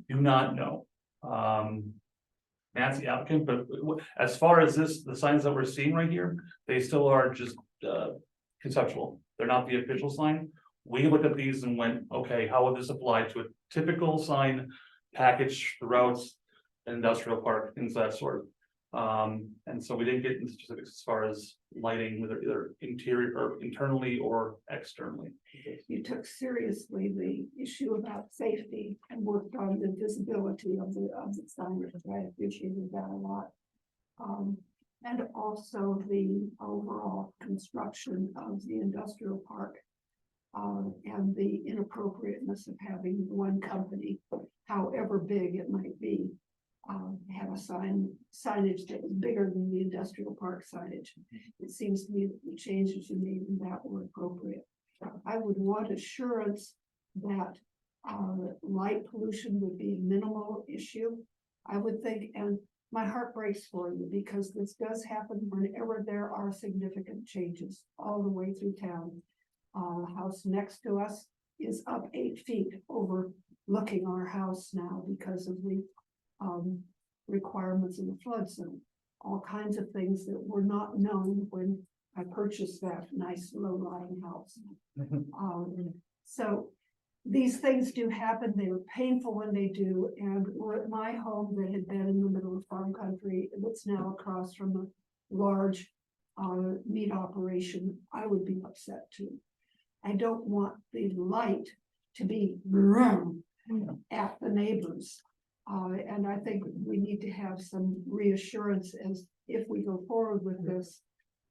Do not know. That's the applicant, but as far as the signs that we're seeing right here, they still are just conceptual. They're not the official sign. We looked at these and went, okay, how would this apply to a typical sign package throughout an industrial park, things of that sort. And so we didn't get into specifics as far as lighting, whether either interior or internally or externally. You took seriously the issue about safety and worked on the visibility of the signage. I appreciated that a lot. And also the overall construction of the industrial park. And the inappropriateness of having one company, however big it might be, have a signage that is bigger than the industrial park signage. It seems to me that the changes you made in that were appropriate. I would want assurance that light pollution would be a minimal issue, I would think, and my heart breaks for you because this does happen whenever there are significant changes all the way through town. The house next to us is up 8 feet overlooking our house now because of the requirements of the flood zone. All kinds of things that were not known when I purchased that nice low-lying house. So these things do happen. They were painful when they do. And we're at my home that had been in the middle of farm country that's now across from a large meat operation. I would be upset too. I don't want the light to be at the neighbors. And I think we need to have some reassurance as if we go forward with this,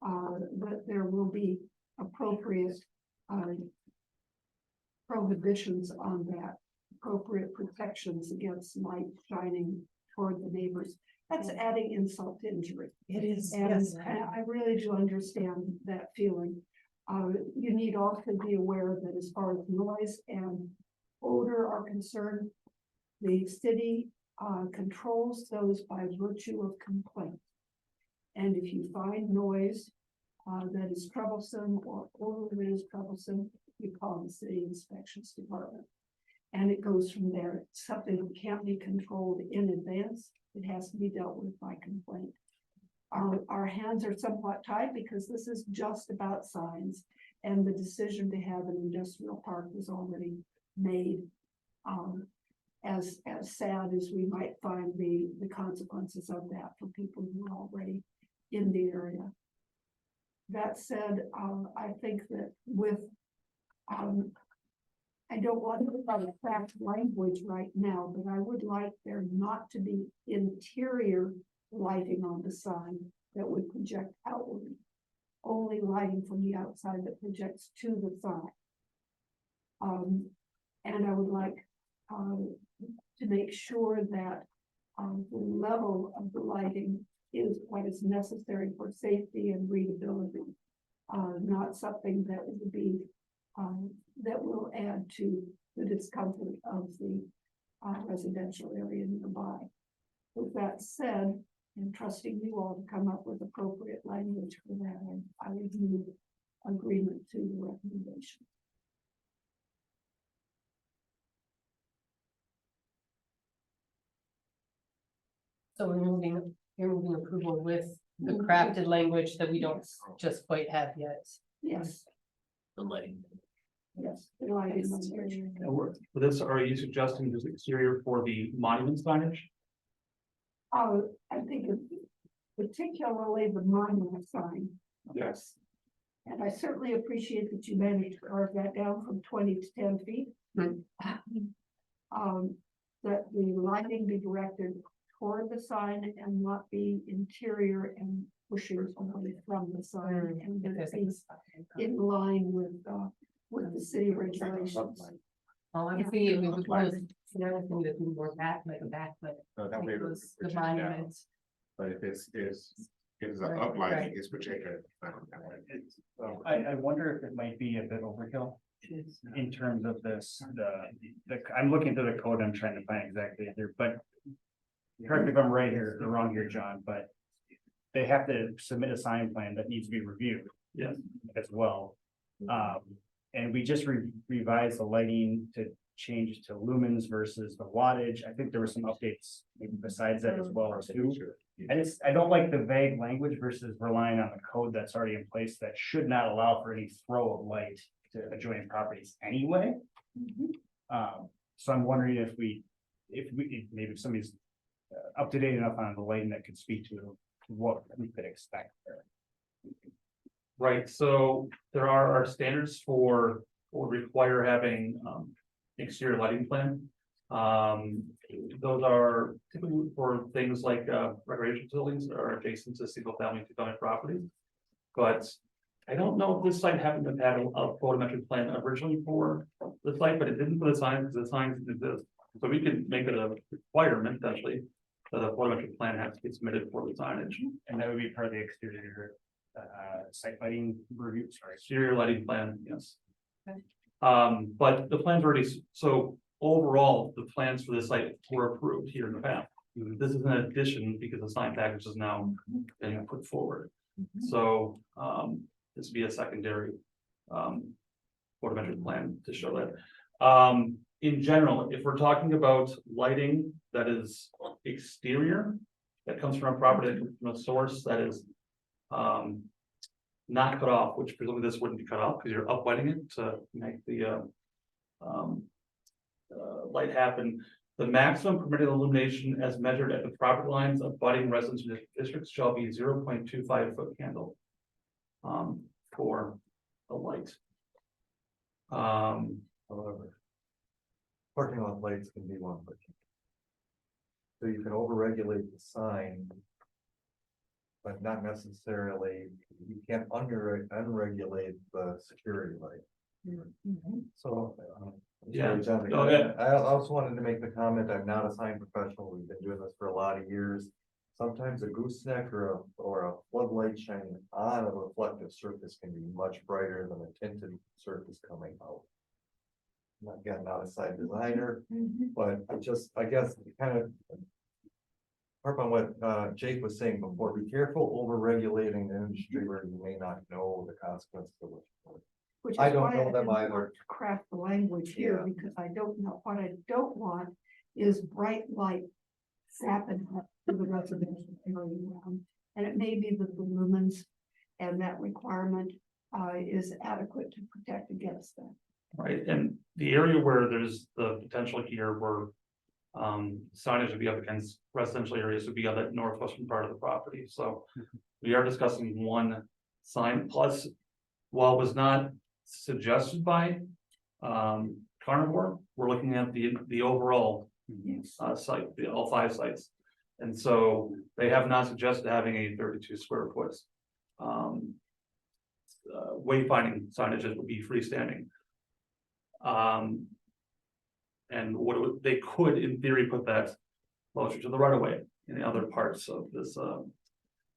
that there will be appropriate prohibitions on that, appropriate protections against light shining toward the neighbors. That's adding insult to injury. It is, And yes. I really do understand that feeling. You need also be aware that as far as noise and odor are concerned, the city controls those by virtue of complaint. And if you find noise that is troublesome or odor that is troublesome, you call the city inspections department. And it goes from there. It's something that can't be controlled in advance. It has to be dealt with by complaint. Our hands are somewhat tied because this is just about signs, and the decision to have an industrial park was already made. As sad as we might find the consequences of that for people who are already in the area. That said, I think that with I don't want to put out craft language right now, but I would like there not to be interior lighting on the sign that would project outward. Only lighting from the outside that projects to the sign. And I would like to make sure that the level of the lighting is what is necessary for safety and readability. Not something that would be that will add to the discomfort of the residential area nearby. With that said, and trusting you all to come up with appropriate language for that, I would need agreement to the recommendation. So you're moving approval with the crafted language that we don't just quite have yet. Yes, The lighting. yes, the lighting language. And for this, are you suggesting just exterior for the monument signage? I think particularly the monument sign. Yes. And I certainly appreciate that you managed to carve that down from 20 to 10 feet. That the lighting be directed toward the sign and not be interior and pushing away from the sign, and that it be in line with the city regulations. Obviously, we would close, another thing that we were back, like a backlit. No, that way It we was push the it down. monument. But if it's an Right, uplighting, right. it's projected. I wonder if it might be a bit overkill in terms of this, I'm looking through the code, I'm trying to find exactly here, but correct me if I'm right here, or wrong here, John, but they have to submit a sign plan that needs to be reviewed. Yes. As well. And we just revised the lighting to change to lumens versus the wattage. I think there were some updates maybe besides that as well too. And I don't like the vague language versus relying on the code that's already in place that should not allow for any throw of light to adjoining properties anyway. So I'm wondering if maybe somebody's up to date enough on the lighting that could speak to what we could expect there. Right, so there are our standards for, what would require having, exterior lighting plan. Those are typically for things like, recreation facilities that are adjacent to single family, two-family properties. But I don't know if this site happened to have a photometric plan originally for the site, but it didn't for the sign, because the sign didn't exist. So we could make it a requirement, essentially, that a photometric plan has to be submitted for the signage. And that would be part of the exterior, site lighting review, sorry. Exterior lighting plan, yes. Okay. But the plans already, so overall, the plans for this site were approved here in the past. This is an addition because the sign package is now being put forward. So, this would be a secondary, photometric plan to show that. In general, if we're talking about lighting that is exterior, that comes from a property, from a source that is, not cut off, which presumably this wouldn't be cut off because you're upwetting it to make the, light happen. The maximum permitted illumination as measured at the property lines of budding residential districts shall be 0.25 foot candle. For the light. However, parking lot lights can be 1 foot. So you can overregulate the sign. But not necessarily, you can't unregulate the security light. So. Yeah. John, Oh, yeah. I also wanted to make the comment, I'm not a sign professional, we've been doing this for a lot of years. Sometimes a gooseneck or a floodlight shining on a reflective surface can be much brighter than a tinted surface coming out. Again, not a sign designer, but I guess kind of harp on what Jake was saying before, be careful over regulating the industry where you may not know the consequences of what. Which I is don't why know them didn't want either. to craft the language here, because I don't know, what I don't want is bright light zapping up to the residential area around. And it may be that the lumens and that requirement is adequate to protect against that. Right, and the area where there's the potential here where signage would be up against residential areas would be on that northwestern part of the property, so. We are discussing one sign plus, while it was not suggested by Carnivore, we're looking at the overall site, all 5 sites. And so they have not suggested having a 32 square foot wayfinding signages would be freestanding. And they could, in theory, put that closer to the right of way in the other parts of this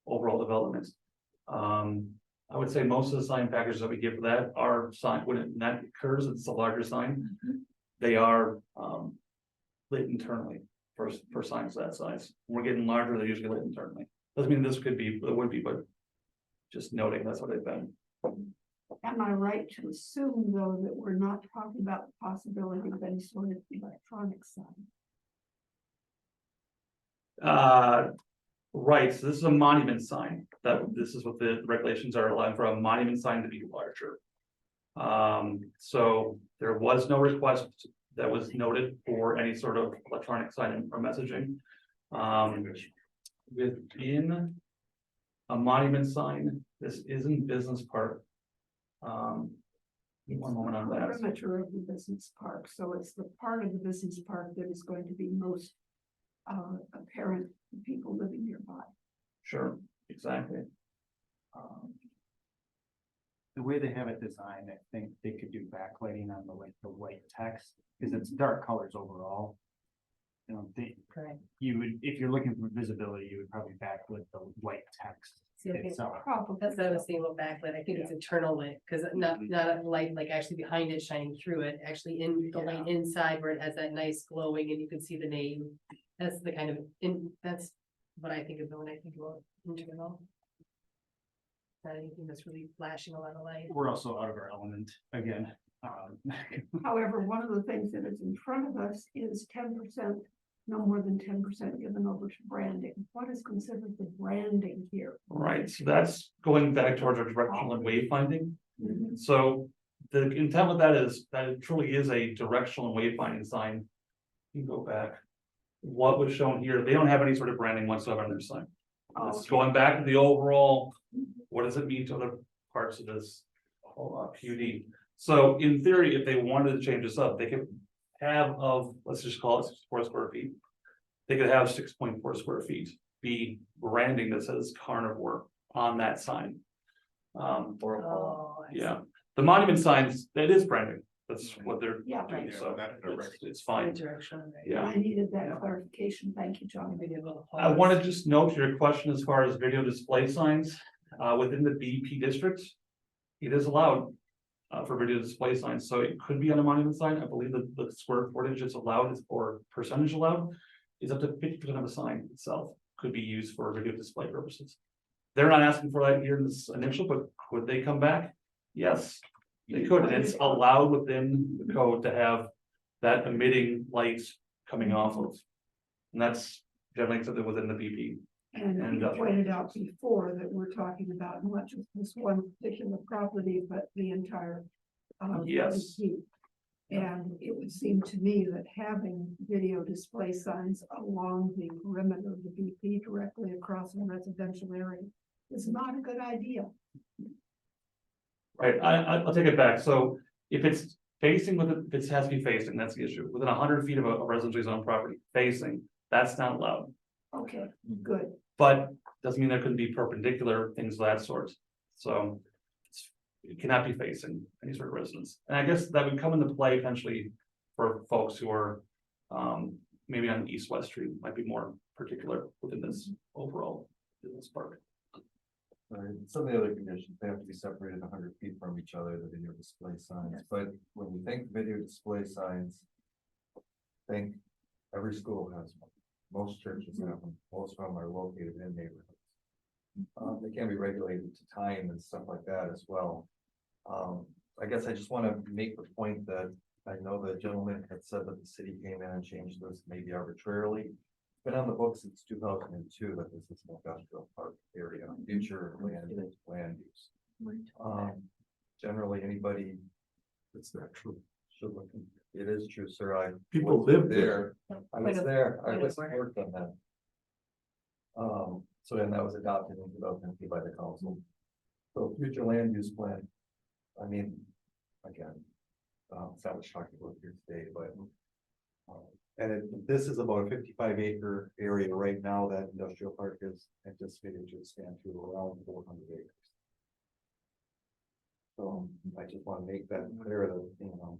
overall development. I would say most of the sign packages that we give for that are signed, when that occurs, it's a larger sign. They are lit internally for signs that size. When we're getting larger, they're usually lit internally. Doesn't mean this could be, it would be, but just noting that's what they've been. Am I right to assume, though, that we're not talking about the possibility of any sort of electronic sign? Right, so this is a monument sign, this is what the regulations are allowing for a monument sign to be larger. So there was no request that was noted for any sort of electronic sign or messaging. Within a monument sign, this isn't business park. One moment on that. Perimeter of the business park, so it's the part of the business park that is going to be most apparent to people living nearby. Sure, exactly. The way they have it designed, I think they could do backlighting on the white text, because it's dark colors overall. You know, you would, if you're looking for visibility, you would probably backlit the white text See, I think itself. Probably. that's what I was saying about backlit. I think it's internal lit, because not a light like actually behind it shining through it, actually in the light inside where it has that nice glowing and you can see the name. That's the kind of, that's what I think of when I think about internal. Not anything that's really flashing a lot of light. We're also out of our element again. However, one of the things that is in front of us is 10%, no more than 10% given over to branding. What is considered the branding here? Right, so that's going back towards our directional and wayfinding. So the intent with that is that it truly is a directional and wayfinding sign. You can go back. What was shown here, they don't have any sort of branding whatsoever on their sign. It's going back to the overall, what does it mean to other parts of this whole PUD? So in theory, if they wanted to change this up, they could have of, let's just call it 64 square feet. They could have 6.4 square feet, be branding that says carnivore on that sign. Oh, I see. Yeah, the monument signs, that is branding, that's what they're Yeah, doing, right. so That's it's fine, Direction, right? yeah. I needed that clarification. Thank you, John. I want to just note your question as far as video display signs, within the BP district. It is allowed, for video display signs, so it could be on a monument sign, I believe that the square footage is allowed is, or percentage allowed. Is up to 50% of a sign itself could be used for video display purposes. They're not asking for that here in this initial, but could they come back? Yes, they could, and it's allowed within the code to have that emitting lights coming off of. And that's generally something within the BP. And you pointed out before that we're talking about not just this one particular property, but the entire. Yes. PUD. And it would seem to me that having video display signs along the perimeter of the BP directly across a residential area is not a good idea. Right, I'll take it back, so if it's facing with it, it has to be facing, that's the issue, within 100 feet of a residential zone property, facing, that's not allowed. Okay, good. But doesn't mean there couldn't be perpendicular, things of that sort, so. It cannot be facing any sort of residence, and I guess that would come into play eventually for folks who are. Maybe on East-West Street might be more particular within this overall business park. Right, some of the other conditions, they have to be separated 100 feet from each other, the video display signs, but when you think video display signs. Think every school has one, most churches have them, most of them are located in neighborhoods. They can be regulated to time and stuff like that as well. I guess I just want to make the point that I know the gentleman had said that the city came in and changed this maybe arbitrarily. It's been on the books since 2002 that this is an industrial park area, future land use. Generally, anybody. It's not true. Should look, it is true, sir. People was live there. I was there. I was worked on that. So then that was adopted in 2010 by the council. So future land use plan, I mean, again, it's not much talking about here today, but. This is about a 55-acre area right now that industrial park is anticipated to expand to around 400 acres. So I just want to make that clear that, you know.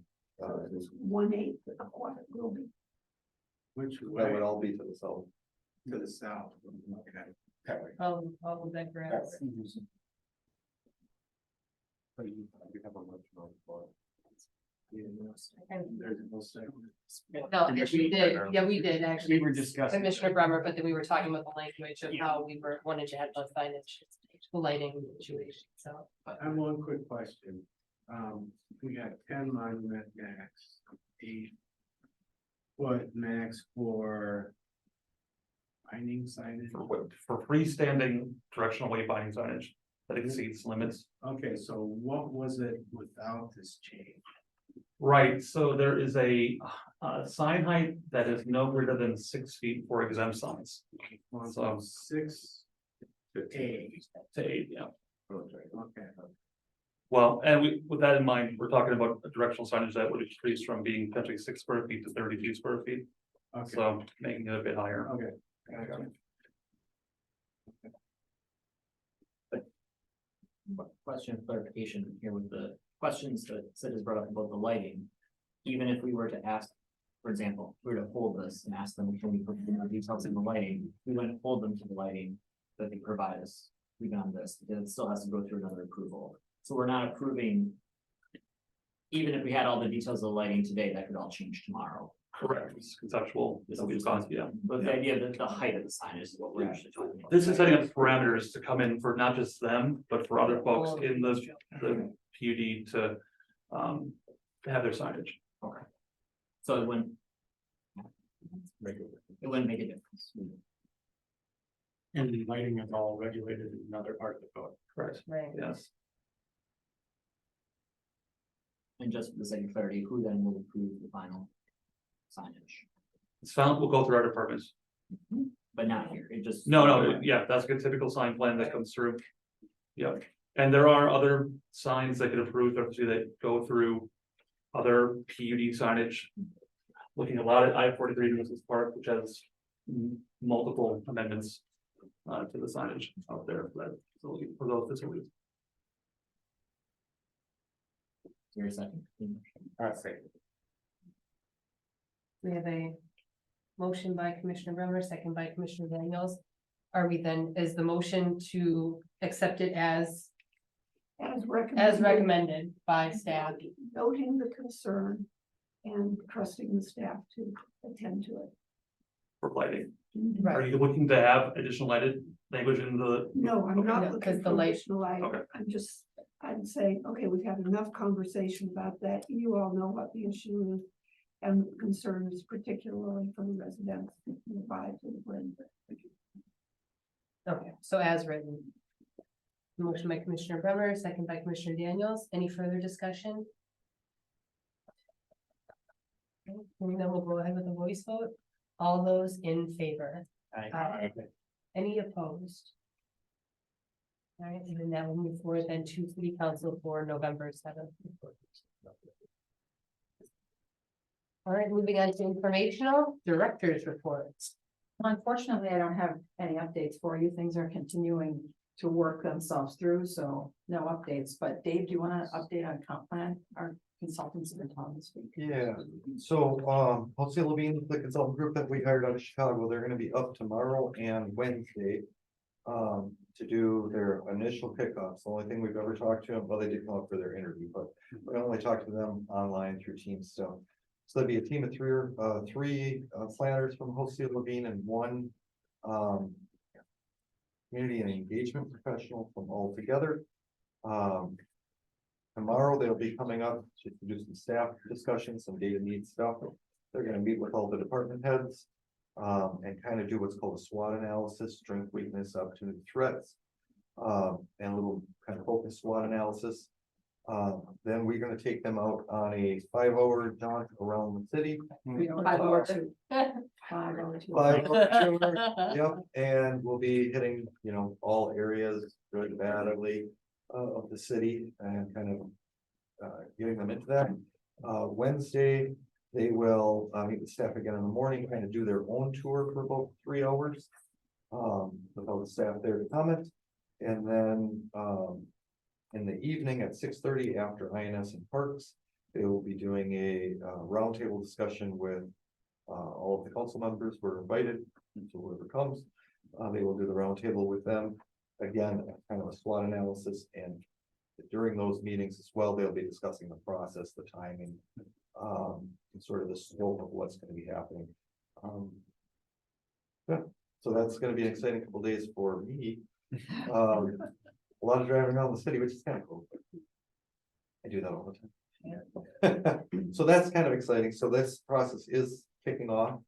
It's 1/8 of what it will be. Which That way? would all be to the south. To the south. Okay. All of that grass. There's no second. No, yes, we did, yeah, we did actually. We were discussing. Commissioner Bremer, but then we were talking about the language of how we were wanting to have the signage, the lighting situation, so. I have one quick question. We got 10 monument max, 8 foot max for binding signage. For freestanding directional wayfinding signage that exceeds limits. Okay, so what was it without this change? Right, so there is a sign height that is no greater than 6 feet for exempt signs. So 6 to 8. To 8, yeah. Okay. Well, and with that in mind, we're talking about a directional signage that would increase from being potentially 6 square feet to 32 square feet. Okay. So making it a bit higher. Okay. Gotcha. Question of clarification here with the questions that Sid has brought up about the lighting. Even if we were to ask, for example, we were to hold this and ask them, can we put more details in the lighting? We wouldn't hold them to the lighting that they provide us, even on this, because it still has to go through another approval. So we're not approving. Even if we had all the details of the lighting today, that could all change tomorrow. Correct, it's conceptual, that we've gone, yeah. But the idea that the height of the sign is what we're usually talking about. This is setting up parameters to come in for not just them, but for other folks in the PUD to have their signage. Okay. So it wouldn't make a difference. And the lighting is all regulated in another part of the code. Correct, Right. yes. And just for the sake of clarity, who then will approve the final signage? It's found, we'll go through our departments. but not here, it just. No, yeah, that's a typical sign plan that comes through. Yep, and there are other signs that get approved, obviously, that go through other PUD signage. Looking a lot at I-43 Business Park, which has multiple amendments to the signage out there for that facility, for those facilities. Your second. We have a motion by Commissioner Bremer, second by Commissioner Daniels. Are we then, is the motion to accept it as recommended by staff? Noting the concern and trusting the staff to attend to it. For lighting, Right. are you looking to have additional lighted language in the? No, I'm not No, 'cause looking the for light- additional light. Okay. I'm saying, okay, we've had enough conversation about that. You all know what the issue is. And the concern is particularly for the residents nearby to the Glen. Okay, so as written. Motion by Commissioner Bremer, second by Commissioner Daniels. Any further discussion? Okay, and then we'll go ahead with a voice vote. All those in favor? Aye. Any opposed? All right, and then that will move forward then to city council for November 7th. All right, moving on to informational directors reports. Unfortunately, I don't have any updates for you. Things are continuing to work themselves through, so no updates. But Dave, do you want to update on comp plan? Our consultants have been talking this week. Yeah, so, Jose Levine, the consultant group that we hired out of Chicago, they're gonna be up tomorrow and Wednesday. To do their initial kickoffs. The only thing we've ever talked to them, well, they did come up for their interview, but we only talked to them online through Teams, so. So there'd be a team of three planners from Jose Levine and one, community and engagement professional from all together. Tomorrow they'll be coming up to do some staff discussions, some data needs stuff. They're gonna meet with all the department heads. And kind of do what's called a SWOT analysis, strength, weakness, opportunity, threats. And a little kind of focus SWOT analysis. Then we're gonna take them out on a 5-hour jaunt around the city. 5 2. 5 2. 5-hour tour, yep, and we'll be hitting, all areas, good, bad, ugly, of the city and kind of. Getting them into that. Wednesday, they will meet with staff again in the morning, kind of do their own tour for about 3 hours. With all the staff there to comment. And then in the evening at 6:30 after INS and Parks, they will be doing a roundtable discussion with all of the council members who are invited, so whoever comes. They will do the roundtable with them. Again, kind of a SWOT analysis, and during those meetings as well, they'll be discussing the process, the timing. And sort of the scope of what's gonna be happening. Yeah, so that's gonna be an exciting couple days for me. A lot of driving around the city, which is kind of cool. I do that all the time. So that's kind of exciting. So this process is kicking off.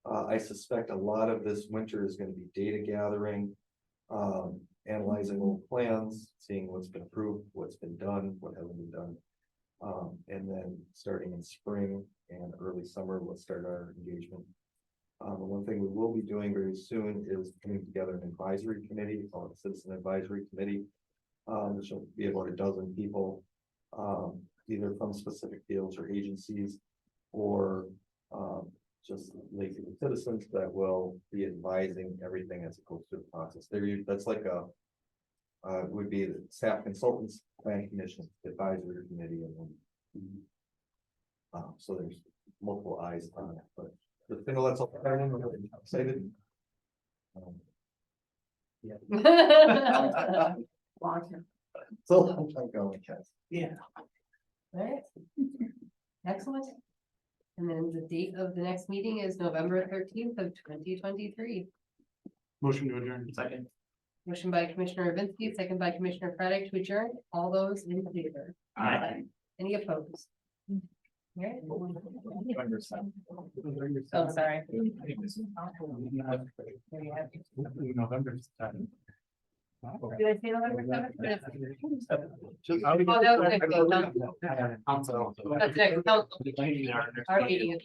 I suspect a lot of this winter is gonna be data gathering. Analyzing old plans, seeing what's been approved, what's been done, what hasn't been done. And then starting in spring and early summer, we'll start our engagement. The one thing we will be doing very soon is putting together an advisory committee, called a citizen advisory committee. Which will be about a dozen people, either from specific fields or agencies, or just Lakewood citizens that will be advising everything as it goes through the process. That's like a would be the staff consultants, planning commission, advisory committee, and then. So there's multiple eyes on it, but the thing that's all I'm really excited. Yeah. So I'm going, guys. Yeah. Alright. Excellent. And then the date of the next meeting is November 13th of 2023. Motion to adjourn. Second. Motion by Commissioner Ravinsky, second by Commissioner Frederick to adjourn. All those in favor? Aye. Any opposed? Alright. November 7th. Oh, sorry. November. Did I say November 7th? Just- Oh, that was next week. That's next. Our meeting is.